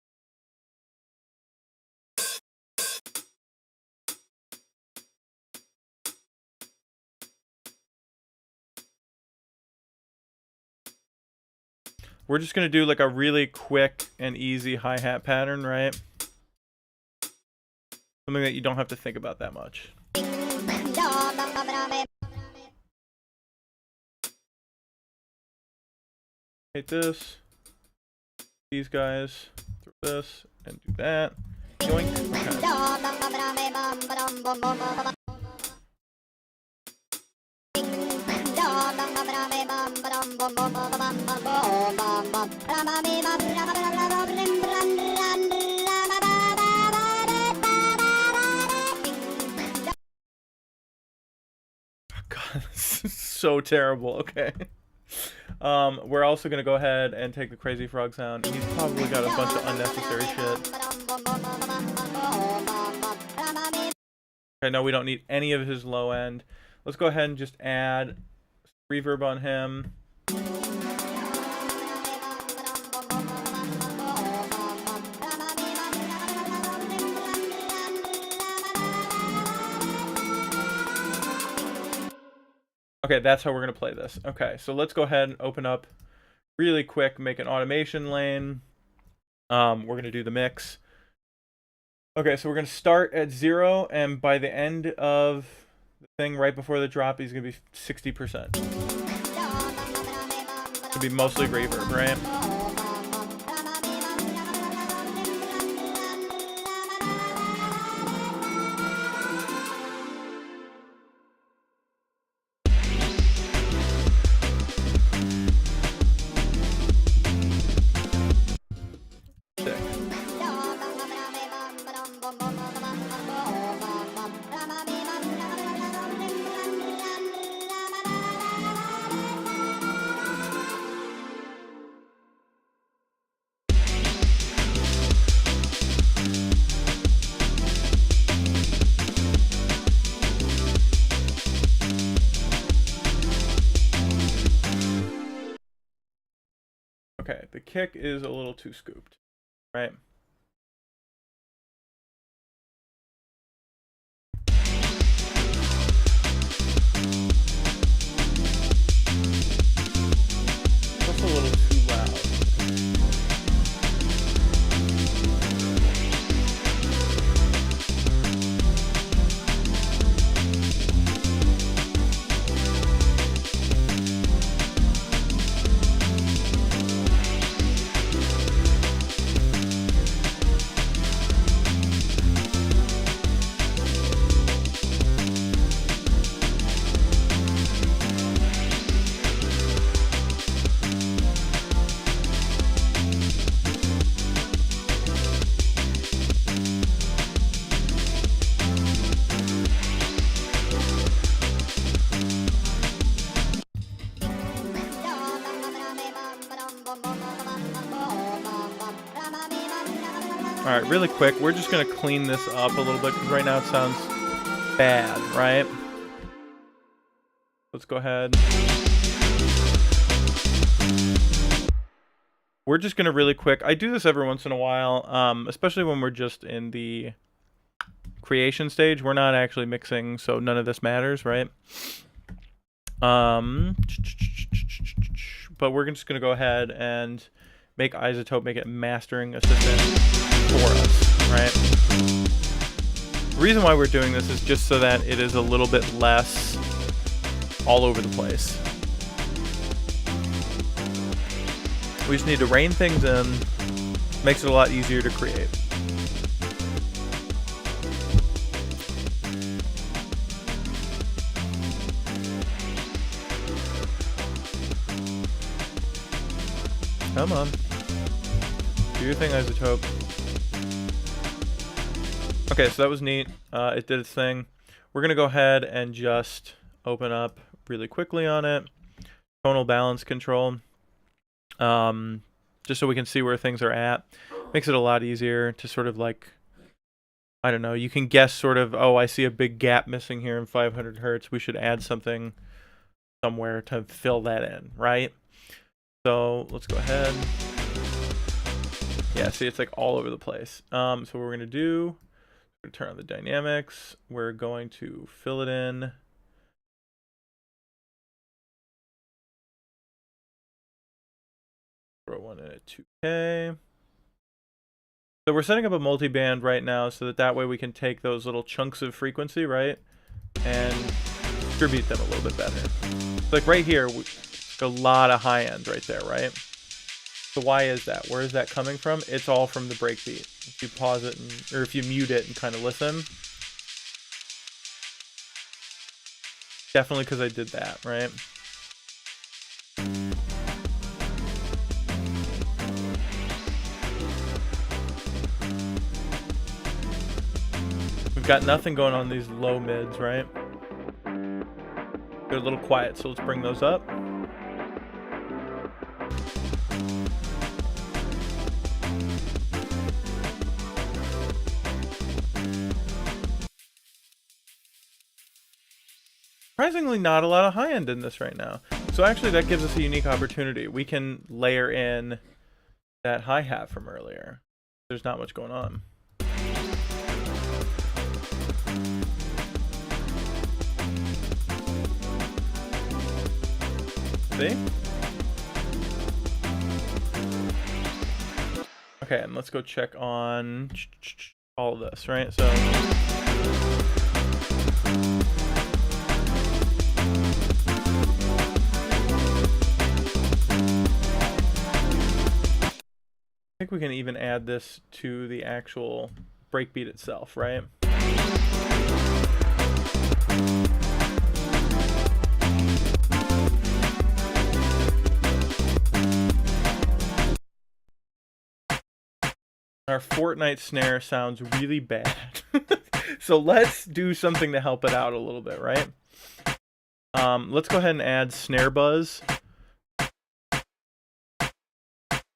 we're just gonna do like a really quick and easy hi-hat pattern, right? Something that you don't have to think about that much. Hit this, these guys, throw this, and do that. Yoink. God, this is so terrible. Okay. We're also gonna go ahead and take the crazy frog sound. He's probably got a bunch of unnecessary shit. Okay, no, we don't need any of his low end. Let's go ahead and just add reverb on him. Okay, that's how we're going to play this. Okay, so let's go ahead and open up really quick, make an automation lane. We're going to do the mix. Okay, so we're going to start at 0, and by the end of the thing, right before the drop, he's going to be 60%. It's going to be mostly reverb, right? Okay, the kick is a little too scooped, right? That's a little too loud. All right, really quick, we're just going to clean this up a little bit because right now it sounds bad, right? Let's go ahead. We're just going to really quick, I do this every once in a while, especially when we're just in the creation stage. We're not actually mixing, so none of this matters, right? But we're just going to go ahead and make Isotope, make it mastering assistant for us, right? The reason why we're doing this is just so that it is a little bit less all over the place. We just need to rein things in, makes it a lot easier to create. Come on. Do your thing, Isotope. Okay, so that was neat. It did its thing. We're going to go ahead and just open up really quickly on it. Tonal balance control. Just so we can see where things are at. Makes it a lot easier to sort of like, I don't know, you can guess sort of, oh, I see a big gap missing here in 500 hertz. We should add something somewhere to fill that in, right? So let's go ahead. Yeah, see, it's like all over the place. So what we're going to do, we're going to turn on the dynamics. We're going to fill it in. Throw one in at 2K. So we're setting up a multi-band right now so that way we can take those little chunks of frequency, right, and distribute them a little bit better. Like right here, a lot of high end right there, right? So why is that? Where is that coming from? It's all from the breakbeat. If you pause it, or if you mute it and kind of listen. Definitely because I did that, right? We've got nothing going on these low mids, right? They're a little quiet, so let's bring those up. Surprisingly, not a lot of high end in this right now. So actually, that gives us a unique opportunity. We can layer in that hi-hat from earlier. There's not much going on. See? Okay, and let's go check on all of this, right? So I think we can even add this to the actual breakbeat itself, right? Our Fortnite snare sounds really bad. So let's do something to help it out a little bit, right? Let's go ahead and add snare buzz.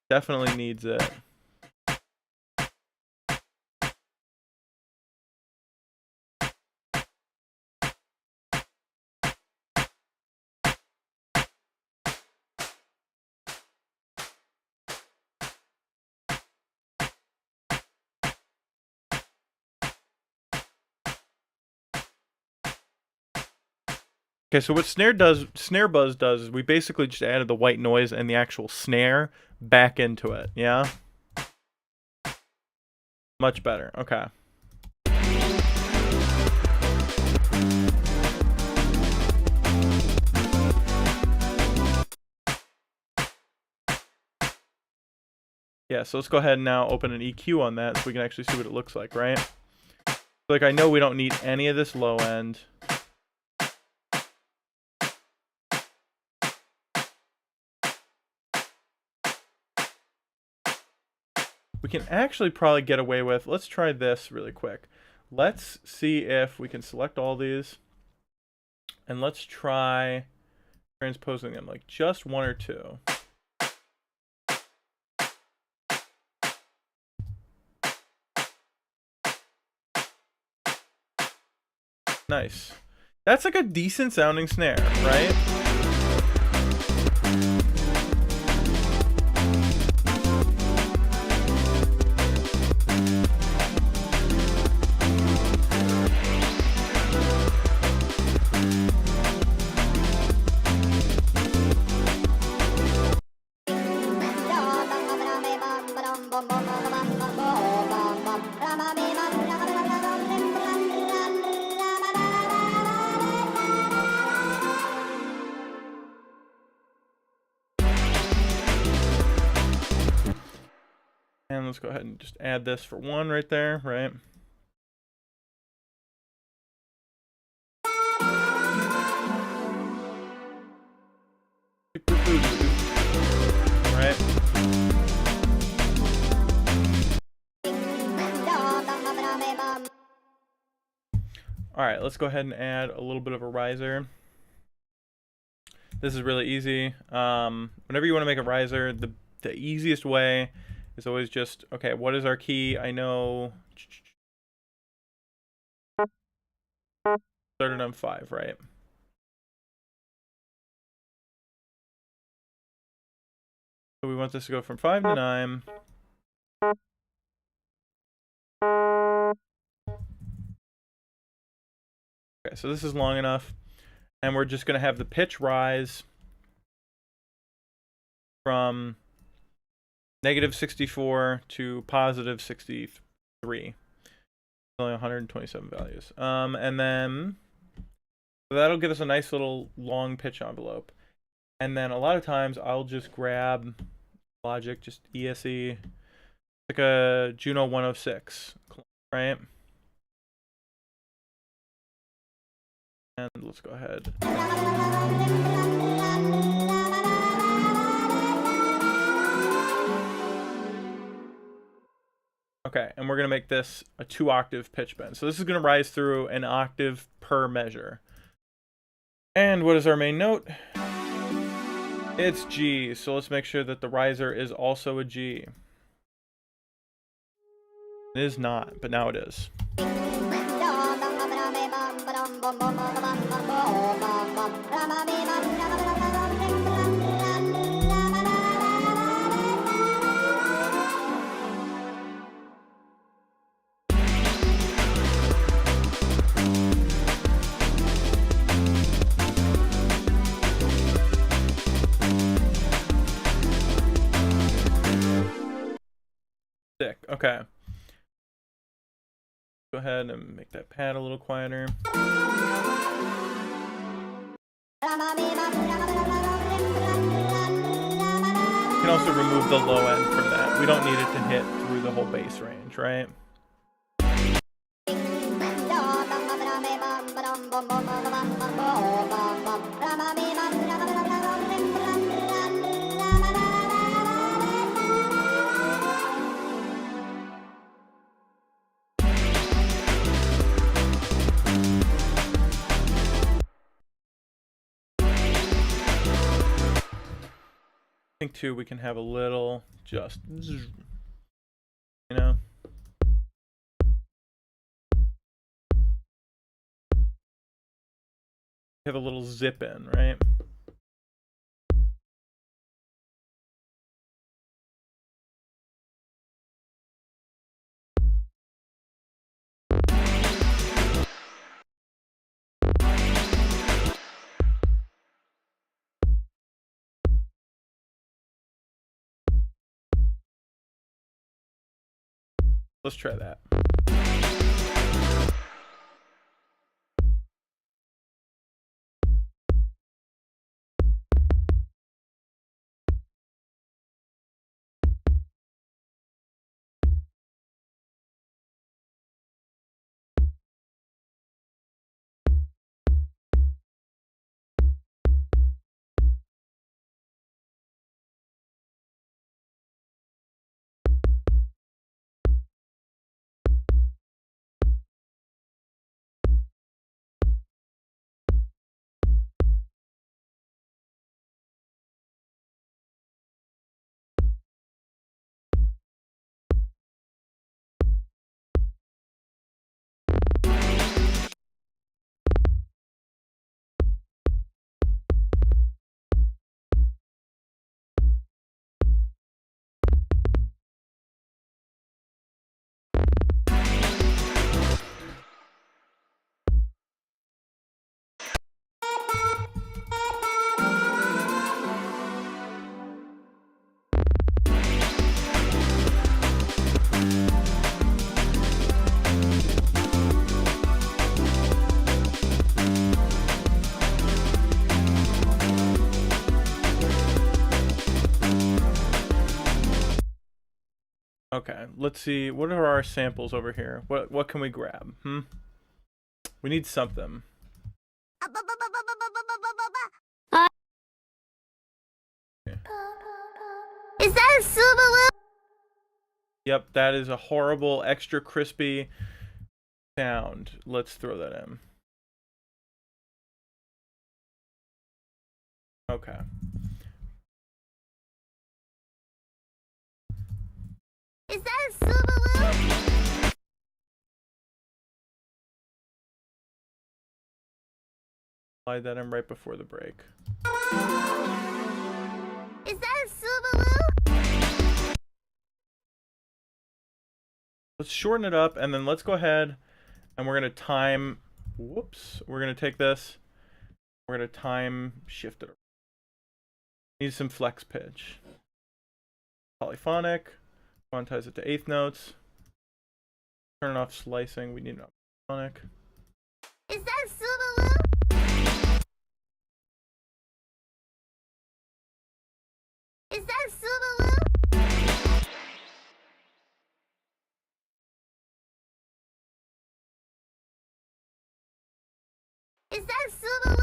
Definitely needs it. Okay, so what snare buzz does is we basically just added the white noise and the actual snare back into it, yeah? Much better, okay. Yeah, so let's go ahead and now open an EQ on that so we can actually see what it looks like, right? Like, I know we don't need any of this low end. We can actually probably get away with, let's try this really quick. Let's see if we can select all these. And let's try transposing them, like just one or two. Nice. That's like a decent sounding snare, right? And let's go ahead and just add this for one right there, right? Right? Alright, let's go ahead and add a little bit of a riser. This is really easy. Whenever you want to make a riser, the easiest way is always just, okay, what is our key? I know started on 5, right? So we want this to go from 5 to 9. Okay, so this is long enough. And we're just going to have the pitch rise from negative 64 to positive 63. Only 127 values. And then so that'll give us a nice little long pitch envelope. And then a lot of times I'll just grab Logic, just ESE, like a Juno 106, right? And let's go ahead. Okay, and we're going to make this a 2-octave pitch bend. So this is going to rise through an octave per measure. And what is our main note? It's G, so let's make sure that the riser is also a G. It is not, but now it is. Sick. Okay. Go ahead and make that pad a little quieter. You can also remove the low end from that. We don't need it to hit through the whole bass range, right? I think too we can have a little just, you know, have a little zip in, right? Let's try that. Okay, let's see. What are our samples over here? What can we grab? We need something. Is that a Subaru? Yep, that is a horrible, extra crispy sound. Let's throw that in. Okay. Is that a Subaru? Slide that in right before the break. Is that a Subaru? Let's shorten it up, and then let's go ahead and we're going to time, whoops, we're going to take this, we're going to time shift it. Need some flex pitch. polyphonic. Quantize it to eighth notes. Turn off slicing. We need an polyphonic. Is that Subaru? Is that Subaru? Is that Subaru?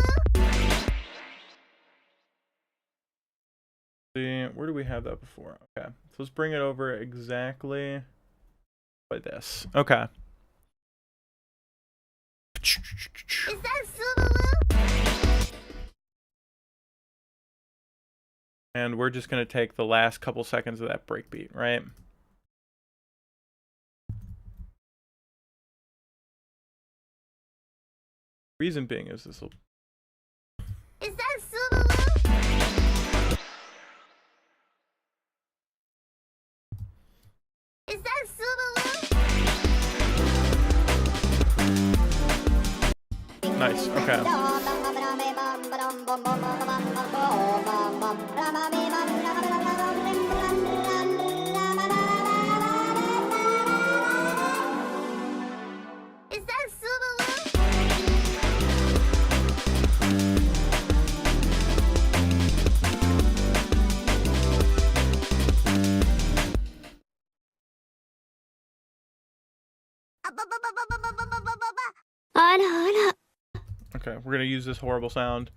See, where do we have that before? Okay, so let's bring it over exactly like this. Okay. Is that Subaru? And we're just going to take the last couple seconds of that breakbeat, right? Reason being is this will... Is that Subaru? Is that Subaru? Nice, okay. Is that Subaru? Okay, we're going to use this horrible sound.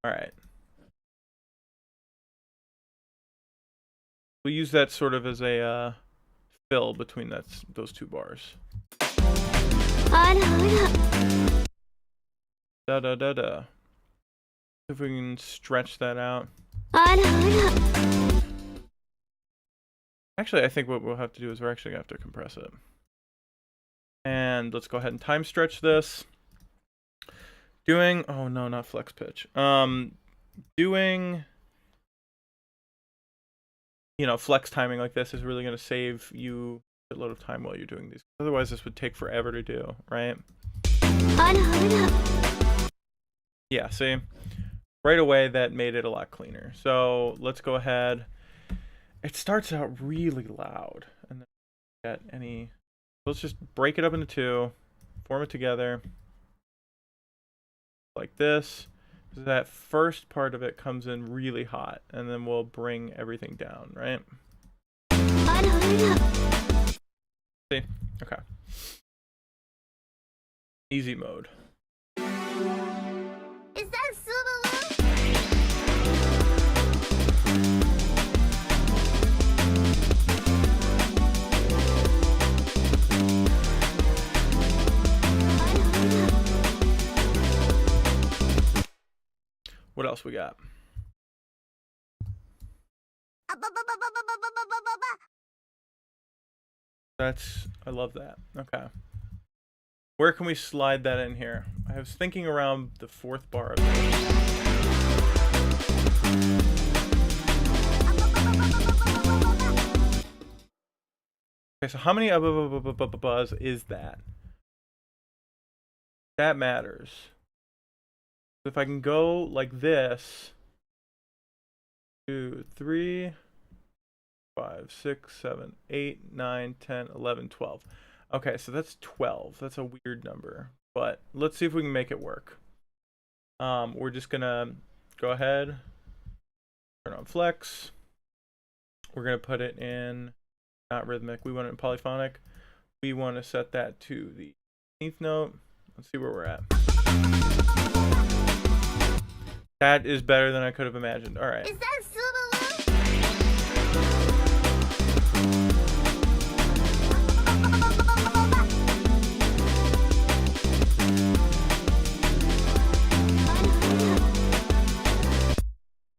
All right. We'll use that sort of as a fill between those two bars. Da da da da. If we can stretch that out. Actually, I think what we'll have to do is we're actually going to have to compress it. And let's go ahead and time stretch this. Doing, oh no, not flex pitch. Doing, you know, flex timing like this is really going to save you a load of time while you're doing these. Otherwise, this would take forever to do, right? Yeah, see? Right away, that made it a lot cleaner. So let's go ahead. It starts out really loud. And then get any... Let's just break it up into two. Form it together. Like this. So that first part of it comes in really hot. And then we'll bring everything down, right? See? Okay. Easy mode. Is that Subaru? What else we got? I love that. Okay. Where can we slide that in here? I was thinking around the fourth bar of this. Okay, so how many buzz is that? That matters. If I can go like this, 2, 3, 5, 6, 7, 8, 9, 10, 11, 12. Okay, so that's 12. That's a weird number, but let's see if we can make it work. We're just gonna go ahead, turn on flex. We're gonna put it in not rhythmic. We want it in polyphonic. We want to set that to the 18th note. Let's see where we're at. That is better than I could have imagined. All right. Is that Subaru?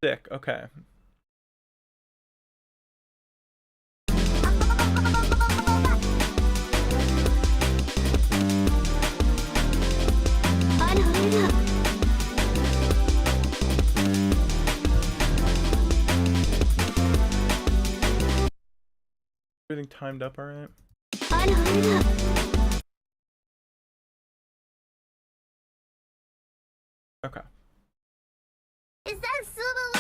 Sick. Okay. Everything timed up all right? Okay. Is that Subaru?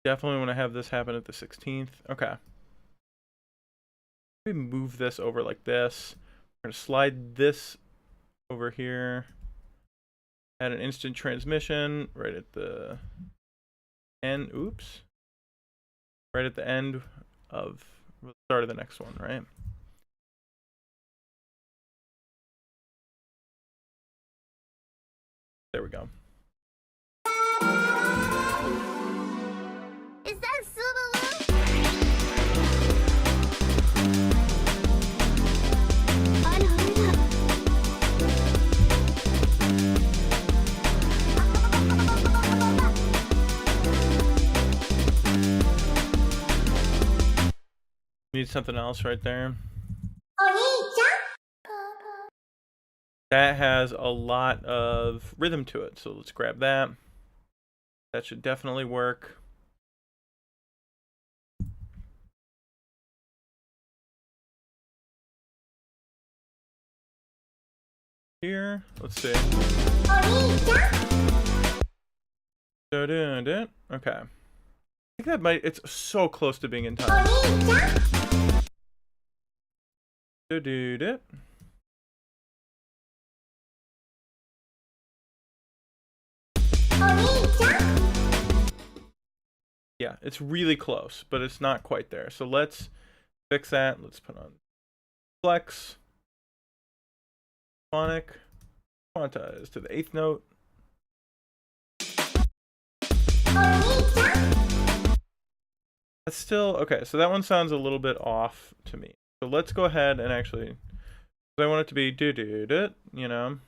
Definitely want to have this happen at the 16th. Okay. Let me move this over like this. We're going to slide this over here. Add an instant transmission right at the end. Oops. Right at the end of the start of the next one, right? There we go. Is that Subaru? Need something else right there. That has a lot of rhythm to it, so let's grab that. That should definitely work. Here, let's see. Okay. I think that might, it's so close to being in time. Yeah, it's really close, but it's not quite there. So let's fix that. Let's put on flex, phonic, quantize to the 8th note. That's still okay. So that one sounds a little bit off to me. So let's go ahead and actually, I want it to be do, you know.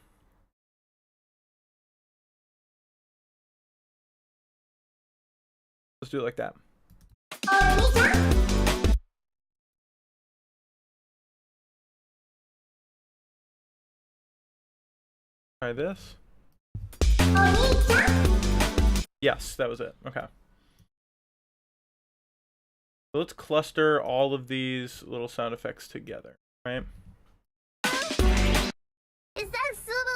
Let's do it like that. Try this. Yes, that was it. Okay. So let's cluster all of these little sound effects together, right? Is that Subaru?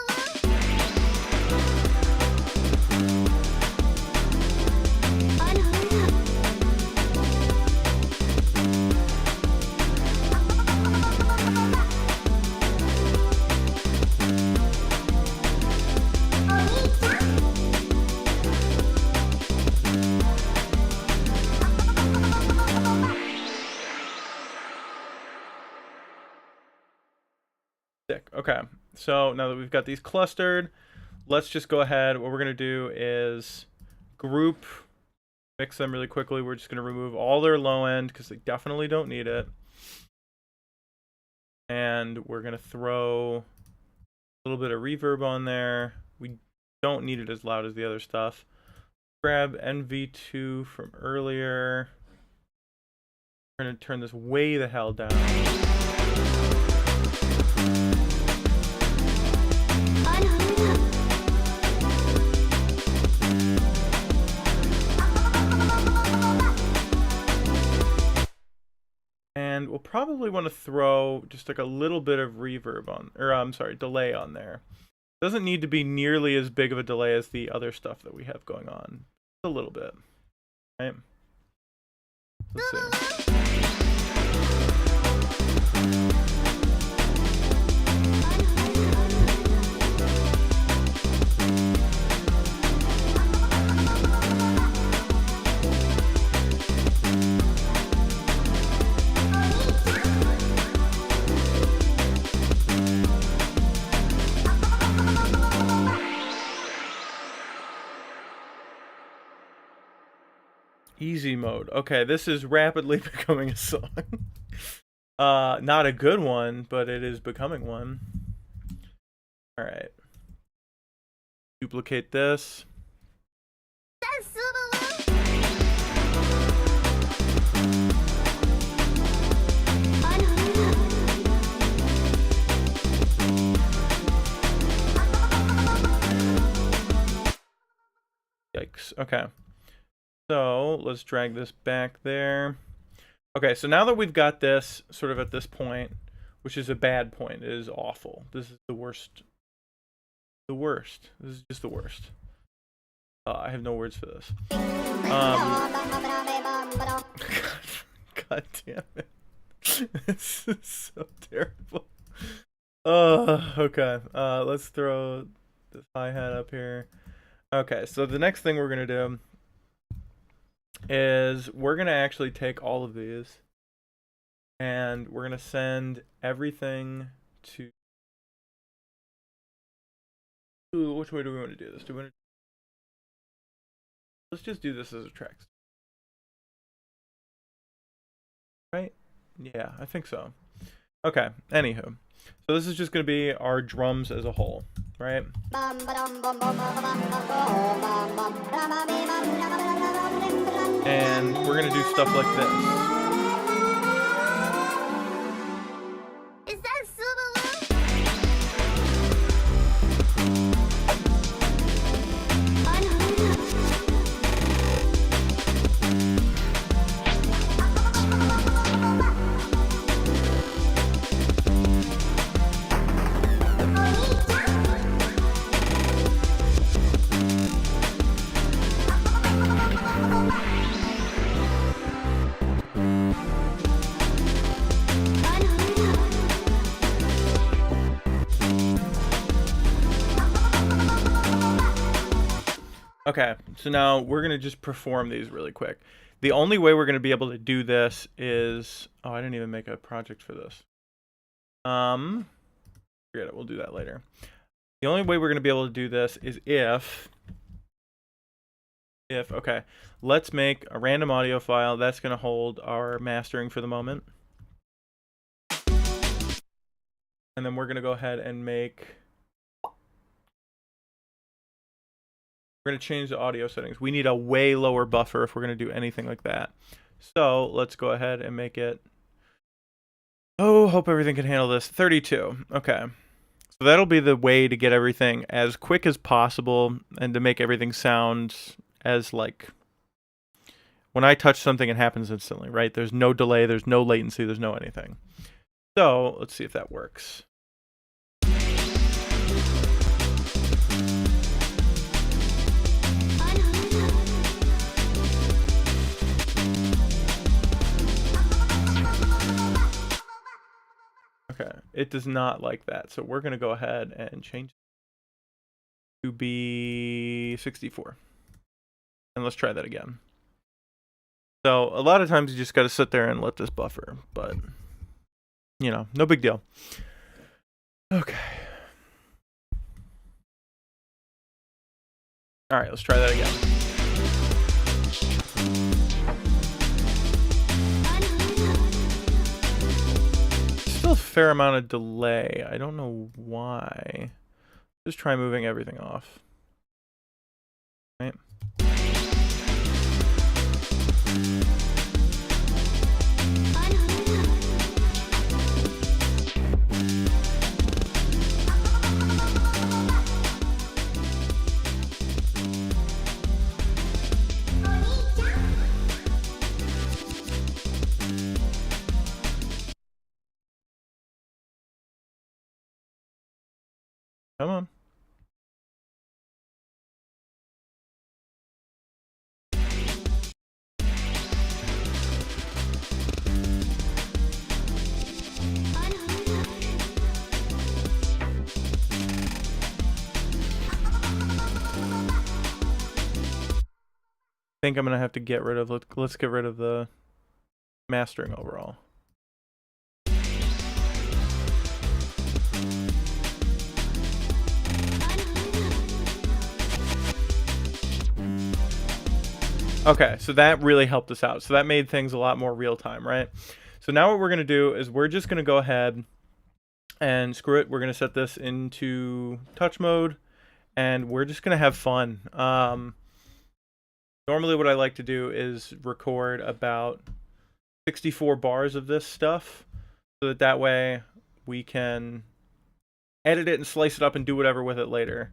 Sick. Okay, so now that we've got these clustered, let's just go ahead. What we're going to do is group, mix them really quickly. We're just going to remove all their low end because they definitely don't need it. And we're going to throw a little bit of reverb on there. We don't need it as loud as the other stuff. Grab NV2 from earlier. We're going to turn this way the hell down. And we'll probably want to throw just like a little bit of reverb on, or I'm sorry, delay on there. Doesn't need to be nearly as big of a delay as the other stuff that we have going on. A little bit, right? Let's see. Easy mode. Okay, this is rapidly becoming a song. Not a good one, but it is becoming one. All right. Duplicate this. That's Subaru. Yikes. Okay. So let's drag this back there. Okay, so now that we've got this sort of at this point, which is a bad point, it is awful. This is the worst. The worst. This is just the worst. I have no words for this. God damn it. This is so terrible. Okay. Let's throw this hi-hat up here. Okay, so the next thing we're gonna do is we're gonna actually take all of these and we're gonna send everything to. Ooh, which way do we want to do this? Let's just do this as a track. Right? Yeah, I think so. Okay, anywho. So this is just going to be our drums as a whole, right? And we're going to do stuff like this. Is that Subaru? Okay, so now we're going to just perform these really quick. The only way we're going to be able to do this is... Oh, I didn't even make a project for this. Forget it, we'll do that later. The only way we're going to be able to do this is if, okay, let's make a random audio file that's going to hold our mastering for the moment. And then we're going to go ahead and make... We're going to change the audio settings. We need a way lower buffer if we're going to do anything like that. So let's go ahead and make it... Oh, hope everything can handle this. 32. Okay. So that'll be the way to get everything as quick as possible and to make everything sound as like... When I touch something, it happens instantly, right? There's no delay, there's no latency, there's no anything. So let's see if that works. Okay, it does not like that, so we're going to go ahead and change it to be 64. And let's try that again. So a lot of times you just got to sit there and let this buffer, but, you know, no big deal. Okay. All right, let's try that again. Still a fair amount of delay. I don't know why. Just try moving everything off. Right? Come on. I think I'm gonna have to get rid of, let's get rid of the mastering overall. Okay, so that really helped us out. So that made things a lot more real time, right? So now what we're going to do is we're just going to go ahead and screw it. We're going to set this into touch mode and we're just going to have fun. Normally what I like to do is record about 64 bars of this stuff so that way we can edit it and slice it up and do whatever with it later.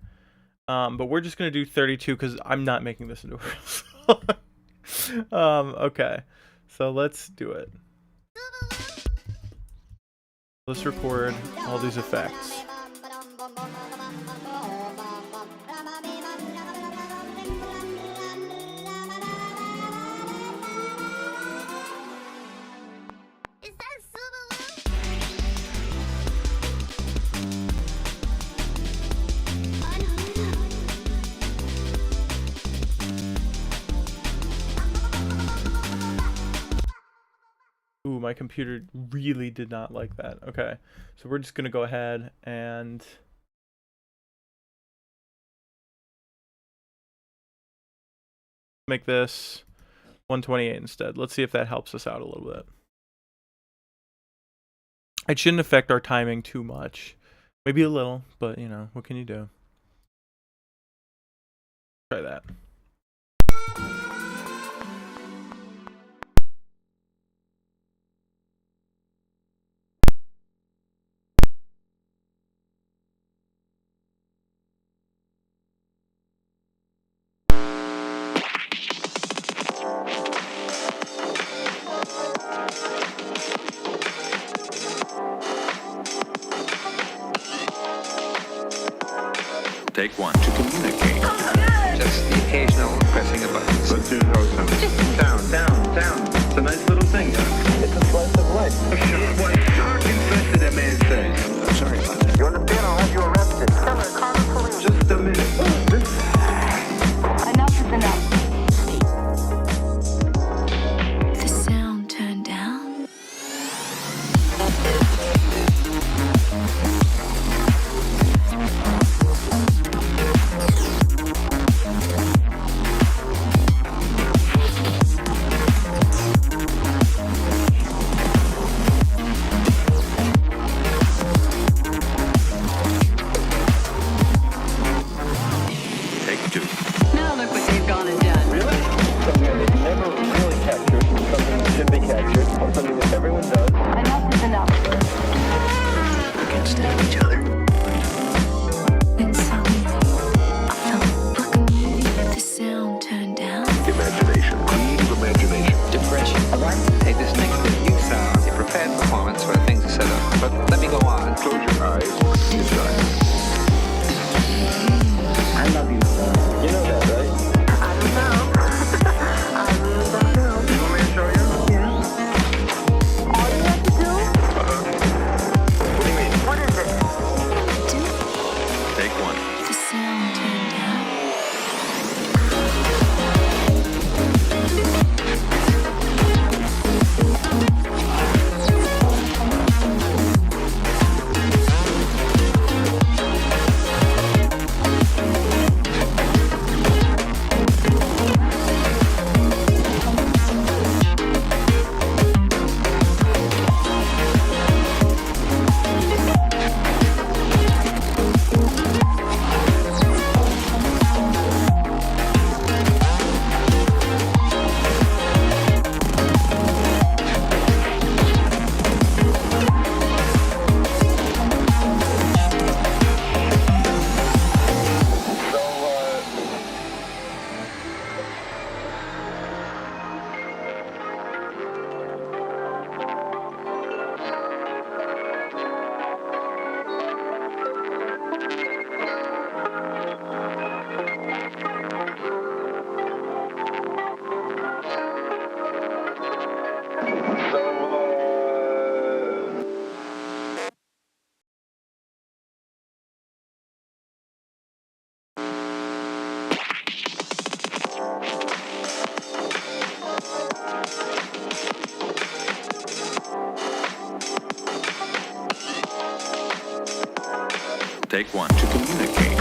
But we're just going to do 32 because I'm not making this into a real song. Okay, so let's do it. Let's record all these effects. my computer really did not like that. Okay, so we're just gonna go ahead and make this 128 instead. Let's see if that helps us out a little bit. It shouldn't affect our timing too much. Maybe a little, but you know, what can you do? Try that. Take one. To communicate. Just the occasional pressing of buttons. Let's do it all the time. Down. It's a nice little thing, huh? It's a slice of life. What shark infested that man says? I'm sorry about that. You understand? I'll have you arrested. Just a minute. Enough is enough. The sound turned down. Take two. Now look what they've gone and done. Really? Something that they've never really captured, something that should be captured, something that everyone does. Enough is enough. We can't stand each other. Then suddenly, I felt like a movie. The sound turned down. Imagination. Creative imagination. Depression. Take this negative you sound, a prepared performance where things are set up. But let me go on. Close your eyes. Decide. I love you, son. You know that, right? I don't know. I really don't know. You want me to show you? All you have to do? What do you mean? What is it? Take one. The sound turned down. Take one. To communicate.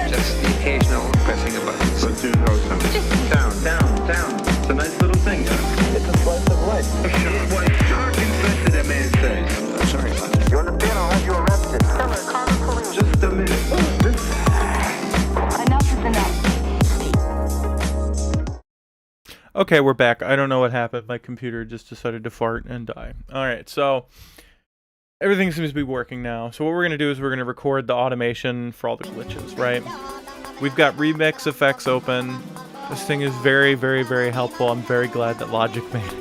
Just the occasional pressing of buttons. Let's do it all the time. Down. It's a nice little thing, huh? It's a slice of life. What shark infested that man says? I'm sorry about that. You understand? I'll have you arrested. Call the police. Just a minute. Enough is enough. Okay, we're back. I don't know what happened. My computer just decided to fart and die. All right, so everything seems to be working now. So what we're going to do is we're going to record the automation for all the glitches, right? We've got remix effects open. This thing is very, very, very helpful. I'm very glad that Logic made it.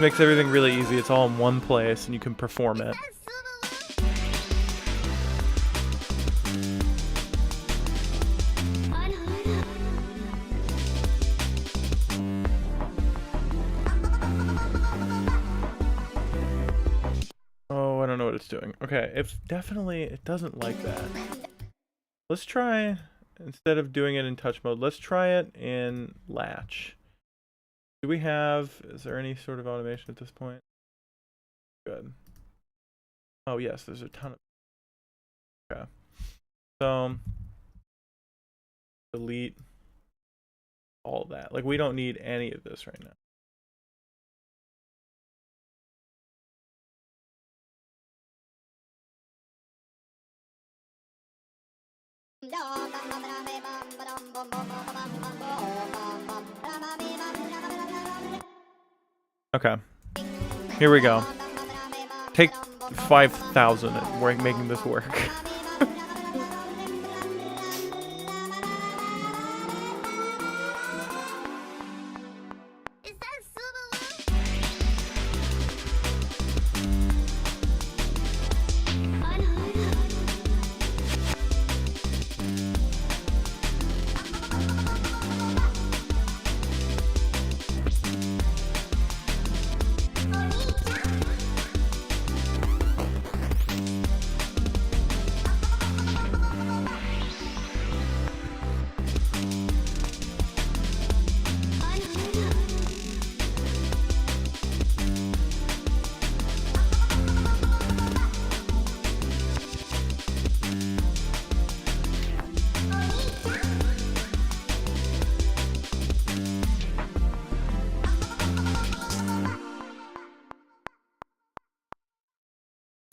Makes everything really easy. It's all in one place and you can perform it. Oh, I don't know what it's doing. Okay, it's definitely, it doesn't like that. Let's try, instead of doing it in touch mode, let's try it in latch. Do we have, is there any sort of automation at this point? Good. Oh yes, there's a ton of, okay. So, delete all that. Like we don't need any of this right now. Okay, here we go. Take 5,000 and we're making this work.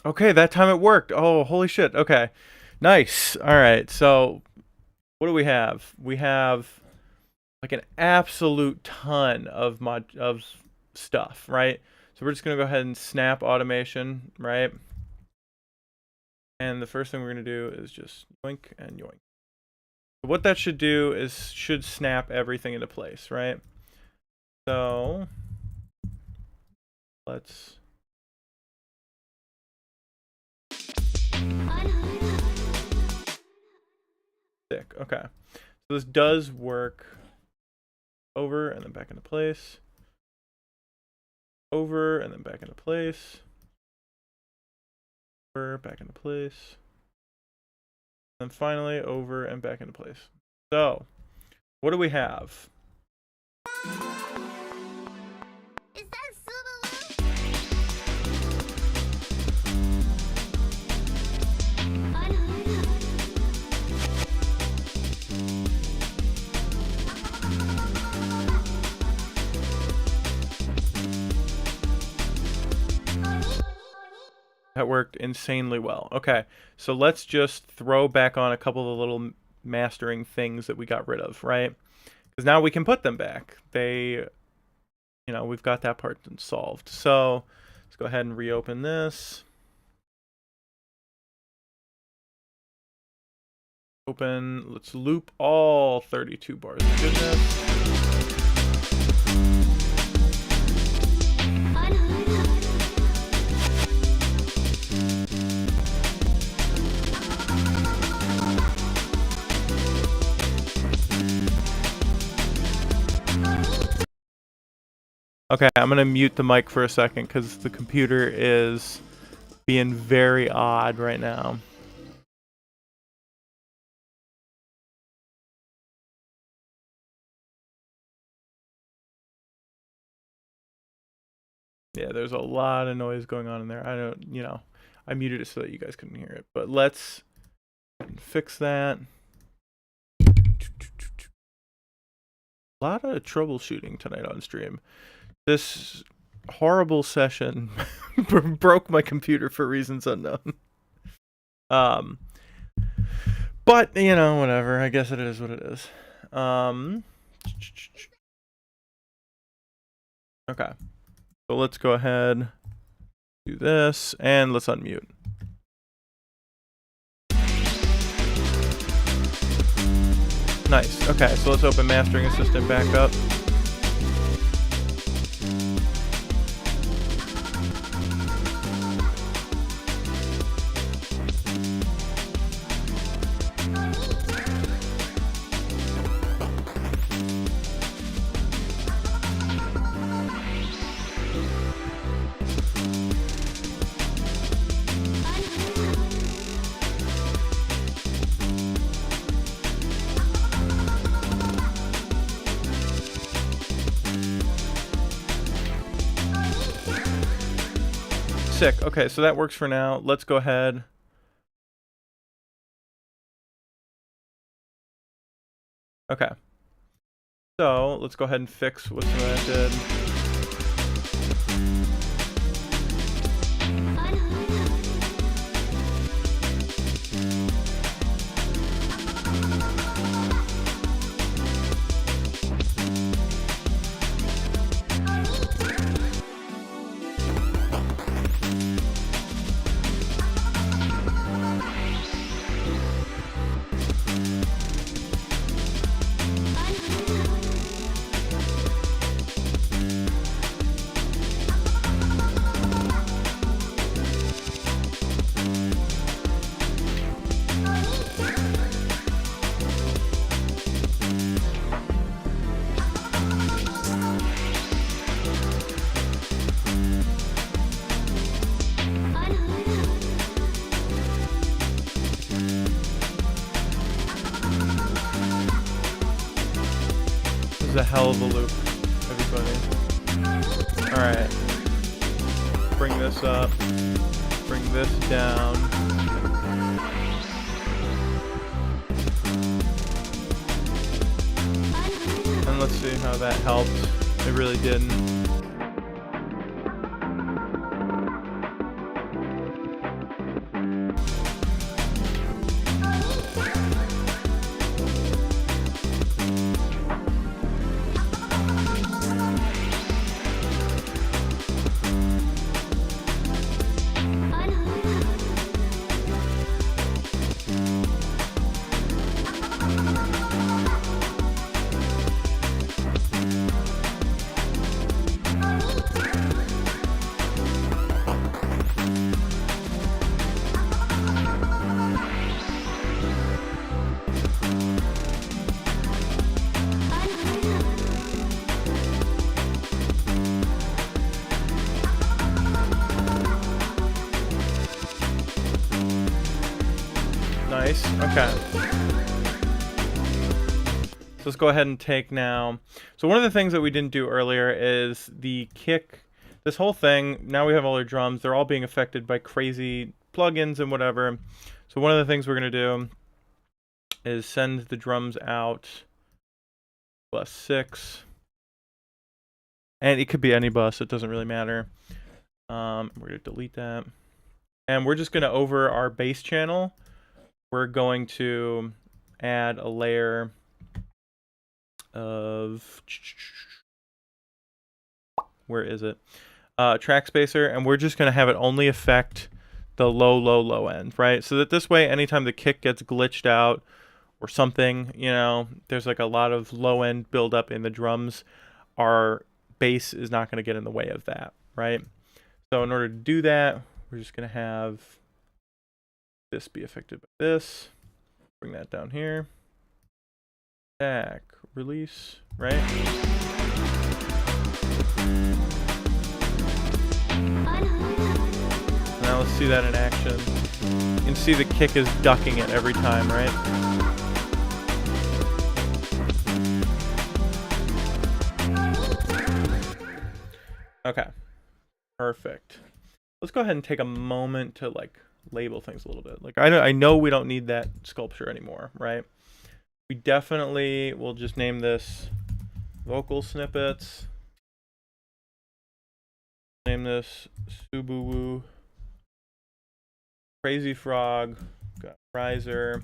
Okay, that time it worked. Oh, holy shit. Okay. Nice. All right. So, what do we have? We have like an absolute ton of stuff, right? So, we're just going to go ahead and snap automation, right? And the first thing we're going to do is just yoink and yoink. What that should do is should snap everything into place, right? So, let's stick. Okay. So this does work. Over and then back into place. Over and then back into place. Over, back into place. And finally over and back into place. So, what do we have? That worked insanely well. Okay, so let's just throw back on a couple of the little mastering things that we got rid of, right? Because now we can put them back. They, you know, we've got that part solved. So let's go ahead and reopen this. Open, let's loop all 32 bars of goodness. Okay, I'm gonna mute the mic for a second because the computer is being very odd right now. Yeah, there's a lot of noise going on in there. I don't, you know, I muted it so that you guys couldn't hear it. But let's fix that. A lot of troubleshooting tonight on stream. This horrible session broke my computer for reasons unknown. But you know, whatever. I guess it is what it is. Okay. So let's go ahead, do this, and let's unmute. Nice. Okay, so let's open Mastering Assistant back up. sick. Okay, so that works for now. Let's go ahead. Okay. So let's go ahead and fix what some of that did. This is a hell of a loop, everybody. Alright. Bring this up. Bring this down. And let's see how that helped. It really didn't. Nice. Okay. So let's go ahead and take now. So one of the things that we didn't do earlier is the kick. This whole thing, now we have all our drums. They're all being affected by crazy plugins and whatever. So one of the things we're going to do is send the drums out bus 6. And it could be any bus. It doesn't really matter. We're going to delete that. And we're just going to, over our bass channel, we're going to add a layer of, where is it? Track spacer, and we're just going to have it only affect the low end, right? So that this way, anytime the kick gets glitched out or something, you know, there's like a lot of low end buildup in the drums, our bass is not going to get in the way of that, right? So in order to do that, we're just going to have this be affected by this. Bring that down here. Back, release, right? Now let's see that in action. You can see the kick is ducking it every time, right? Okay. Perfect. Let's go ahead and take a moment to like label things a little bit. Like I know we don't need that sculpture anymore, right? We definitely will just name this vocal snippets. Name this Subuwu. Crazy Frog. Got Riser.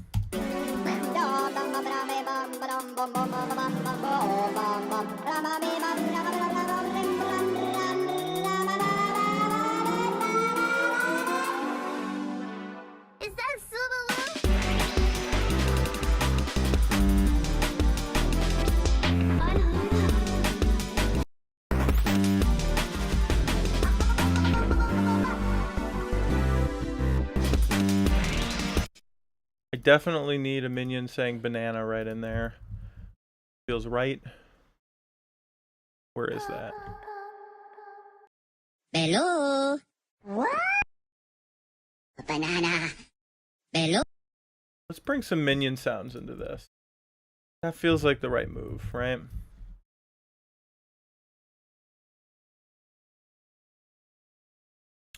I definitely need a minion saying banana right in there. Feels right. Where is that? Hello. What? Banana. Hello. Let's bring some minion sounds into this. That feels like the right move, right?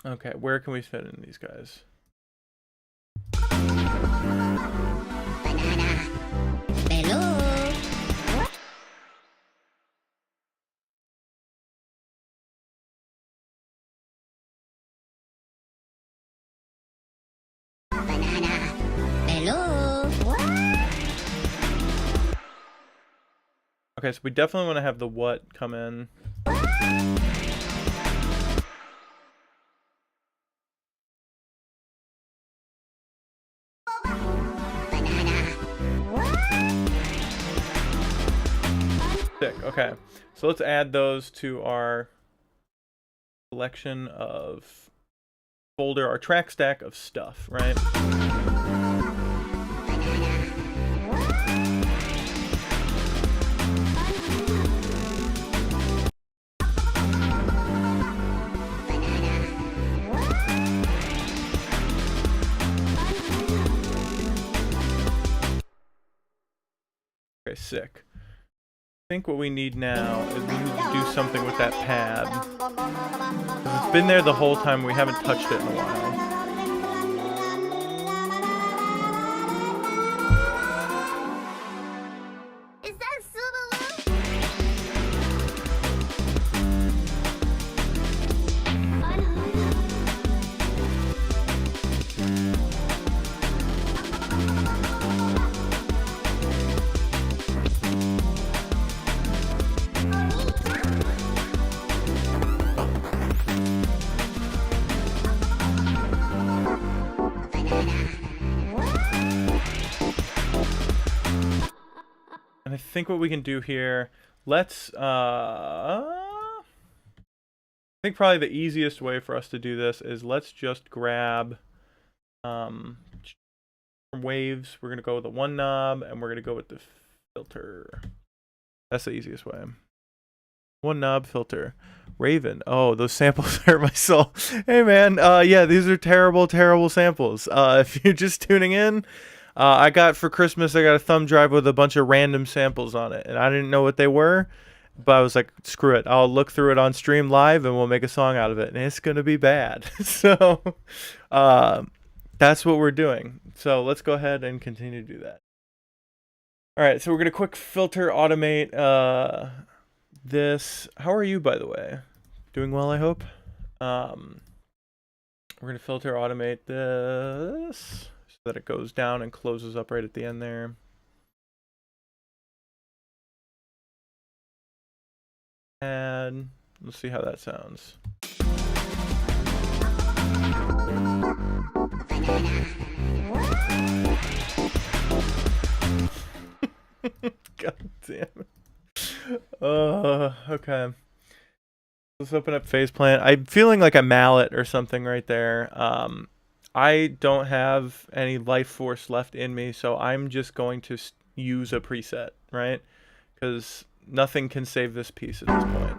Okay, where can we fit in these guys? Okay, so we definitely want to have the what come in. Sick. Okay, so let's add those to our collection of folder, our track stack of stuff, right? Okay, sick. I think what we need now is we need to do something with that pad. 'Cause it's been there the whole time, we haven't touched it in a while. Is that And I think what we can do here, let's I think probably the easiest way for us to do this is let's just grab from waves. We're gonna go with the one knob and we're gonna go with the filter. That's the easiest way. One knob filter. Raven. Oh, those samples hurt my soul. Hey man, yeah, these are terrible, terrible samples. If you're just tuning in, I got for Christmas, I got a thumb drive with a bunch of random samples on it, and I didn't know what they were, but I was like, screw it. I'll look through it on stream live, and we'll make a song out of it, and it's gonna be bad. So, that's what we're doing. So let's go ahead and continue to do that. All right, so we're gonna quick filter automate this. How are you, by the way? Doing well, I hope. We're gonna filter automate this so that it goes down and closes up right at the end there. And let's see how that sounds. God damn it. Okay. Let's open up Faceplant. I'm feeling like a mallet or something right there. I don't have any life force left in me, so I'm just going to use a preset, right? Because nothing can save this piece at this point.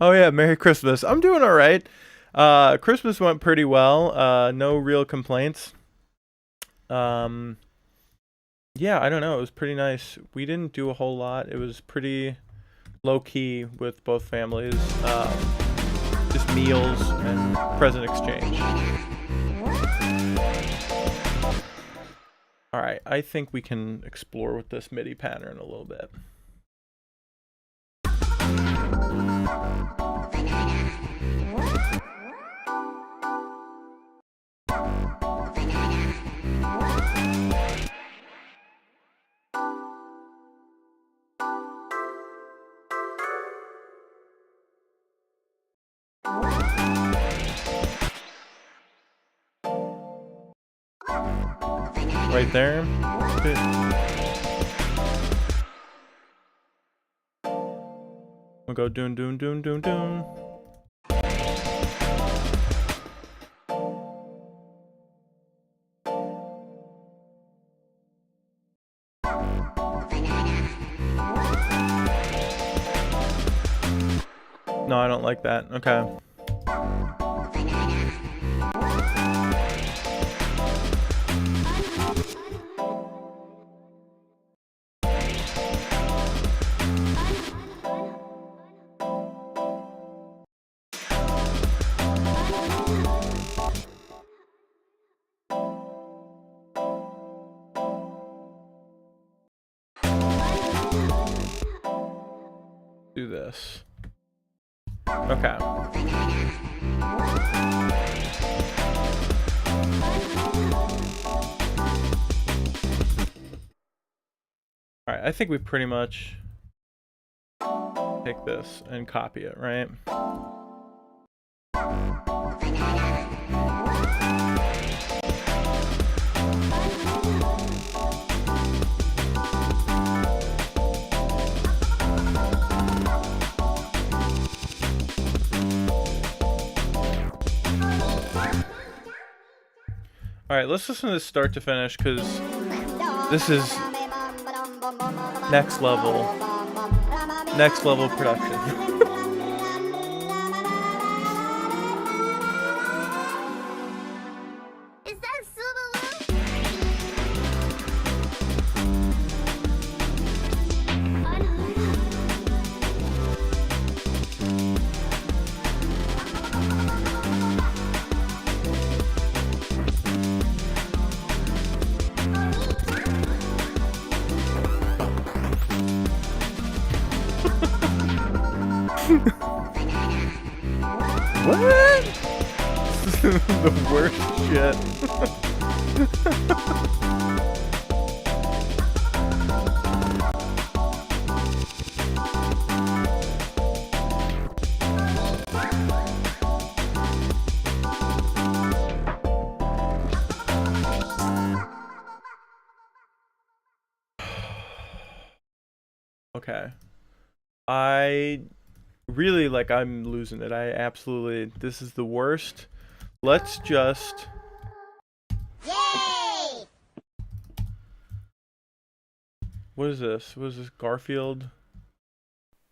Oh yeah, Merry Christmas. I'm doing all right. Christmas went pretty well. No real complaints. Yeah, I don't know. It was pretty nice. We didn't do a whole lot. It was pretty low key with both families. Just meals and present exchange. All right, I think we can explore with this MIDI pattern a little bit. Right there. We'll go doon doon doon doon doon. No, I don't like that. Okay. do this. Okay. Alright, I think we pretty much take this and copy it, right? Alright, let's listen to this start to finish, because this is next level production. Is that Subaru? What? This is the worst shit. Okay. I really, like, I'm losing it. I absolutely, this is the worst. Let's just... Yay! What is this? What is this? Garfield?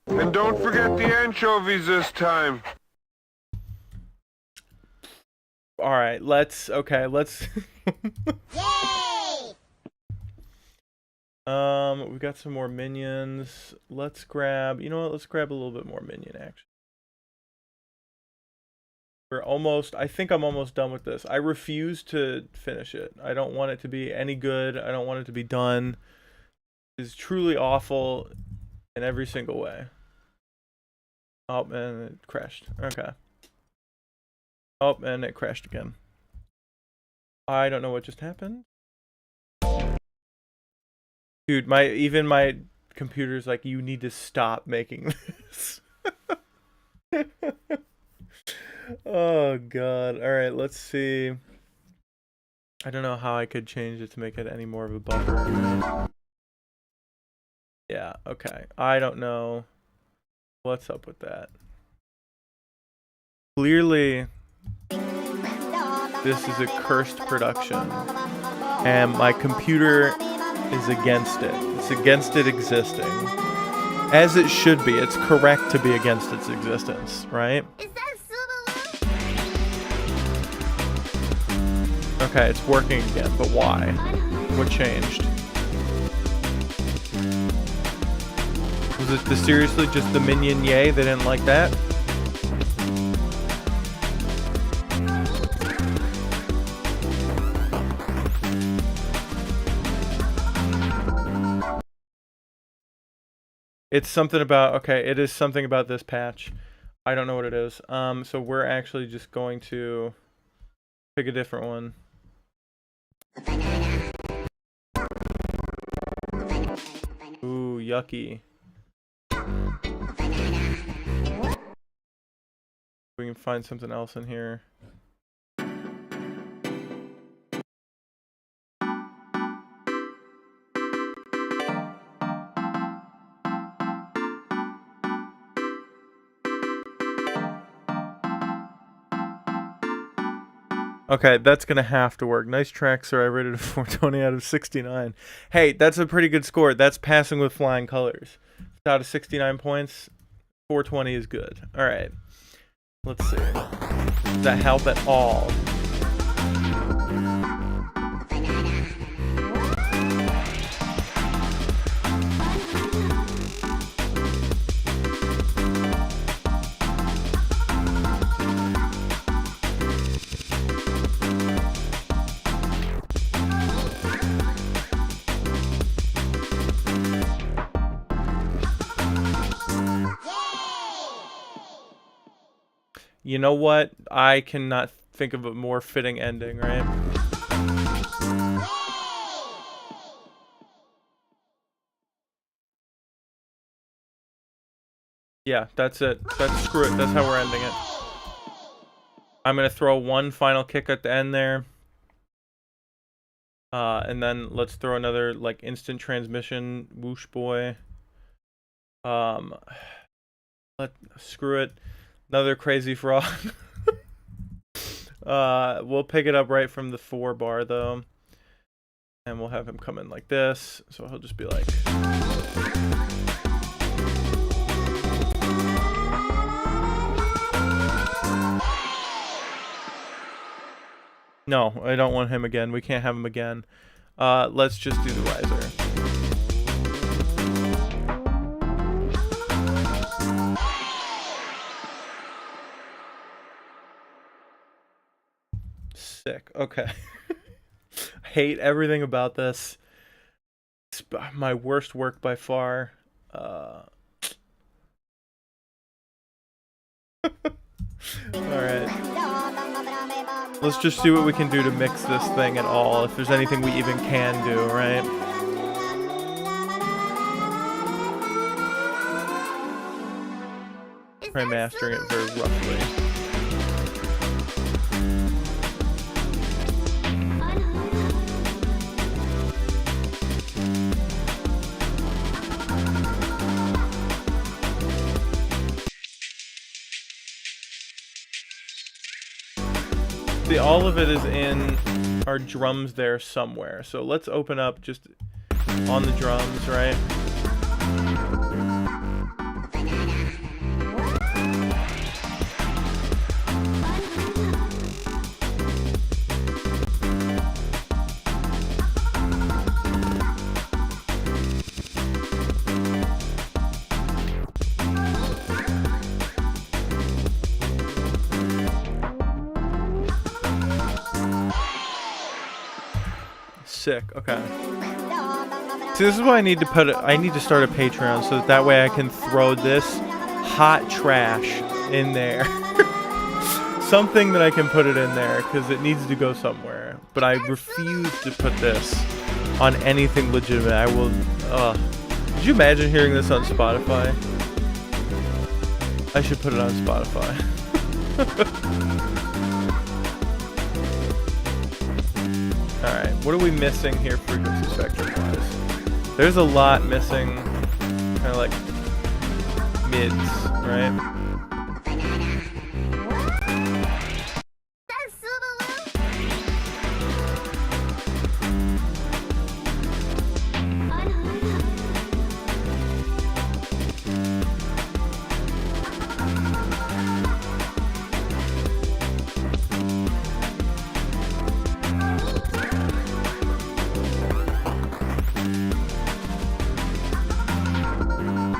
And don't forget the anchovies this time. Alright, let's... Okay, let's... Yay! We got some more minions. Let's grab... You know what? Let's grab a little bit more minion action. We're almost... I think I'm almost done with this. I refuse to finish it. I don't want it to be any good. I don't want it to be done. It's truly awful in every single way. Oh, and it crashed. Okay. Oh, and it crashed again. I don't know what just happened. Dude, even my computer's like, you need to stop making this. Oh god. Alright, let's see. I don't know how I could change it to make it any more of a buffer. Yeah, okay. I don't know what's up with that. Clearly, this is a cursed production, and my computer is against it. It's against it existing. As it should be. It's correct to be against its existence, right? Is that Subaru? Okay, it's working again, but why? What changed? Was it seriously just the minion yay? They didn't like that? It's something about, okay, it is something about this patch. I don't know what it is. So we're actually just going to pick a different one. Ooh, yucky. We can find something else in here. Okay, that's gonna have to work. Nice track, sir. I rated a 420 out of 69. Hey, that's a pretty good score. That's passing with flying colors. Out of 69 points, 420 is good. All right, let's see. Does that help at all? Yay! You know what? I cannot think of a more fitting ending, right? Yeah, that's it. Screw it. That's how we're ending it. I'm gonna throw one final kick at the end there. And then let's throw another like instant transmission whoosh boy. Screw it. Another crazy frog. We'll pick it up right from the 4 bar though. And we'll have him come in like this. So he'll just be like no, I don't want him again. We can't have him again. Let's just do the riser. Sick. Okay. I hate everything about this. It's my worst work by far. Alright. Let's just see what we can do to mix this thing at all, if there's anything we even can do, right? Try mastering it very roughly. See, all of it is in our drums there somewhere. So let's open up just on the drums, right? Sick. Okay. See, this is why I need to I need to start a Patreon so that way I can throw this hot trash in there. Something that I can put it in there because it needs to go somewhere. But I refuse to put this on anything legitimate. I will. Could you imagine hearing this on Spotify? I should put it on Spotify. Alright, what are we missing here frequency spectrum wise? There's a lot missing, kind of like mids, right?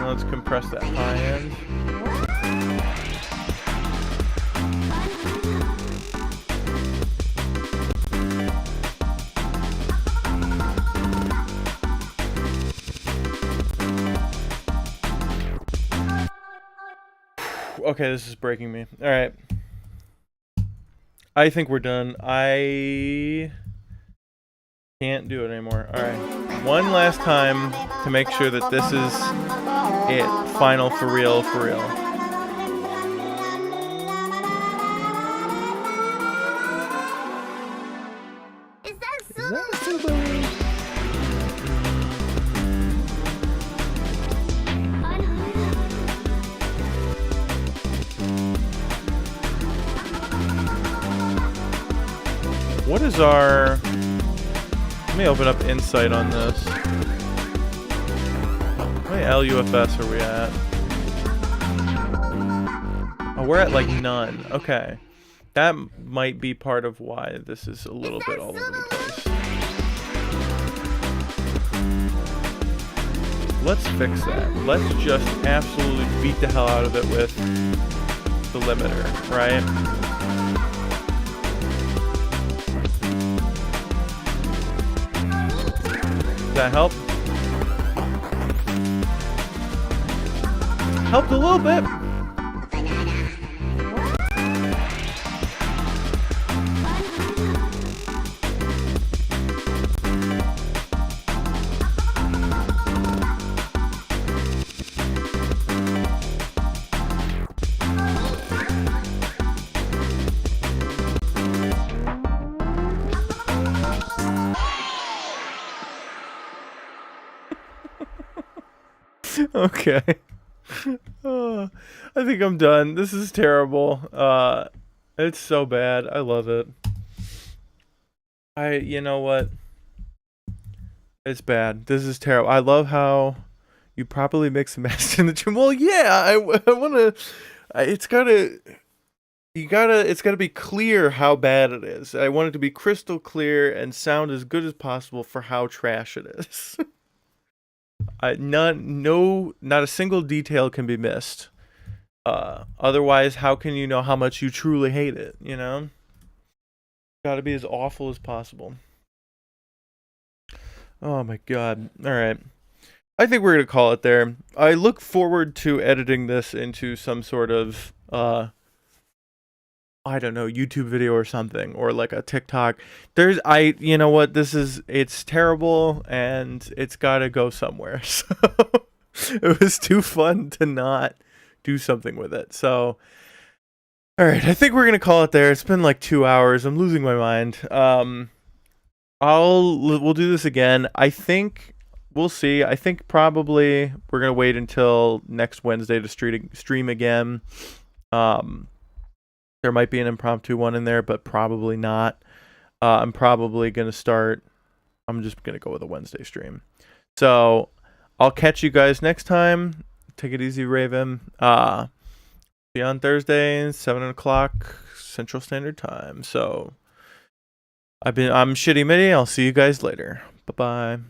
Let's compress that high end. Okay, this is breaking me. All right. I think we're done. I can't do it anymore. All right. One last time to make sure that this is it. Final for real, for real. Is that What is our... Let me open up Insight on this. How many LUFS are we at? Oh, we're at like none. Okay. That might be part of why this is a little bit all over the place. Let's fix that. Let's just absolutely beat the hell out of it with the limiter, right? Does that help? Helped a little bit. Okay. I think I'm done. This is terrible. It's so bad. I love it. You know what? It's bad. This is terrible. I love how you properly mix and match in the gym. Well, yeah, I want to. It's gotta be clear how bad it is. I want it to be crystal clear and sound as good as possible for how trash it is. Not a single detail can be missed. Otherwise, how can you know how much you truly hate it? You know, got to be as awful as possible. Oh my god! All right, I think we're gonna call it there. I look forward to editing this into some sort of I don't know, YouTube video or something, or like a TikTok. You know what, it's terrible and it's gotta go somewhere. So it was too fun to not do something with it. So, all right, I think we're gonna call it there. It's been like 2 hours. I'm losing my mind. We'll do this again. I think we'll see. I think probably we're gonna wait until next Wednesday to stream again. There might be an impromptu one in there, but probably not. I'm probably going to start. I'm just going to go with a Wednesday stream. So I'll catch you guys next time. Take it easy, Raven. See you on Thursday, 7 o'clock Central Standard Time. So I'm Shidi Midi. I'll see you guys later. Bye-bye.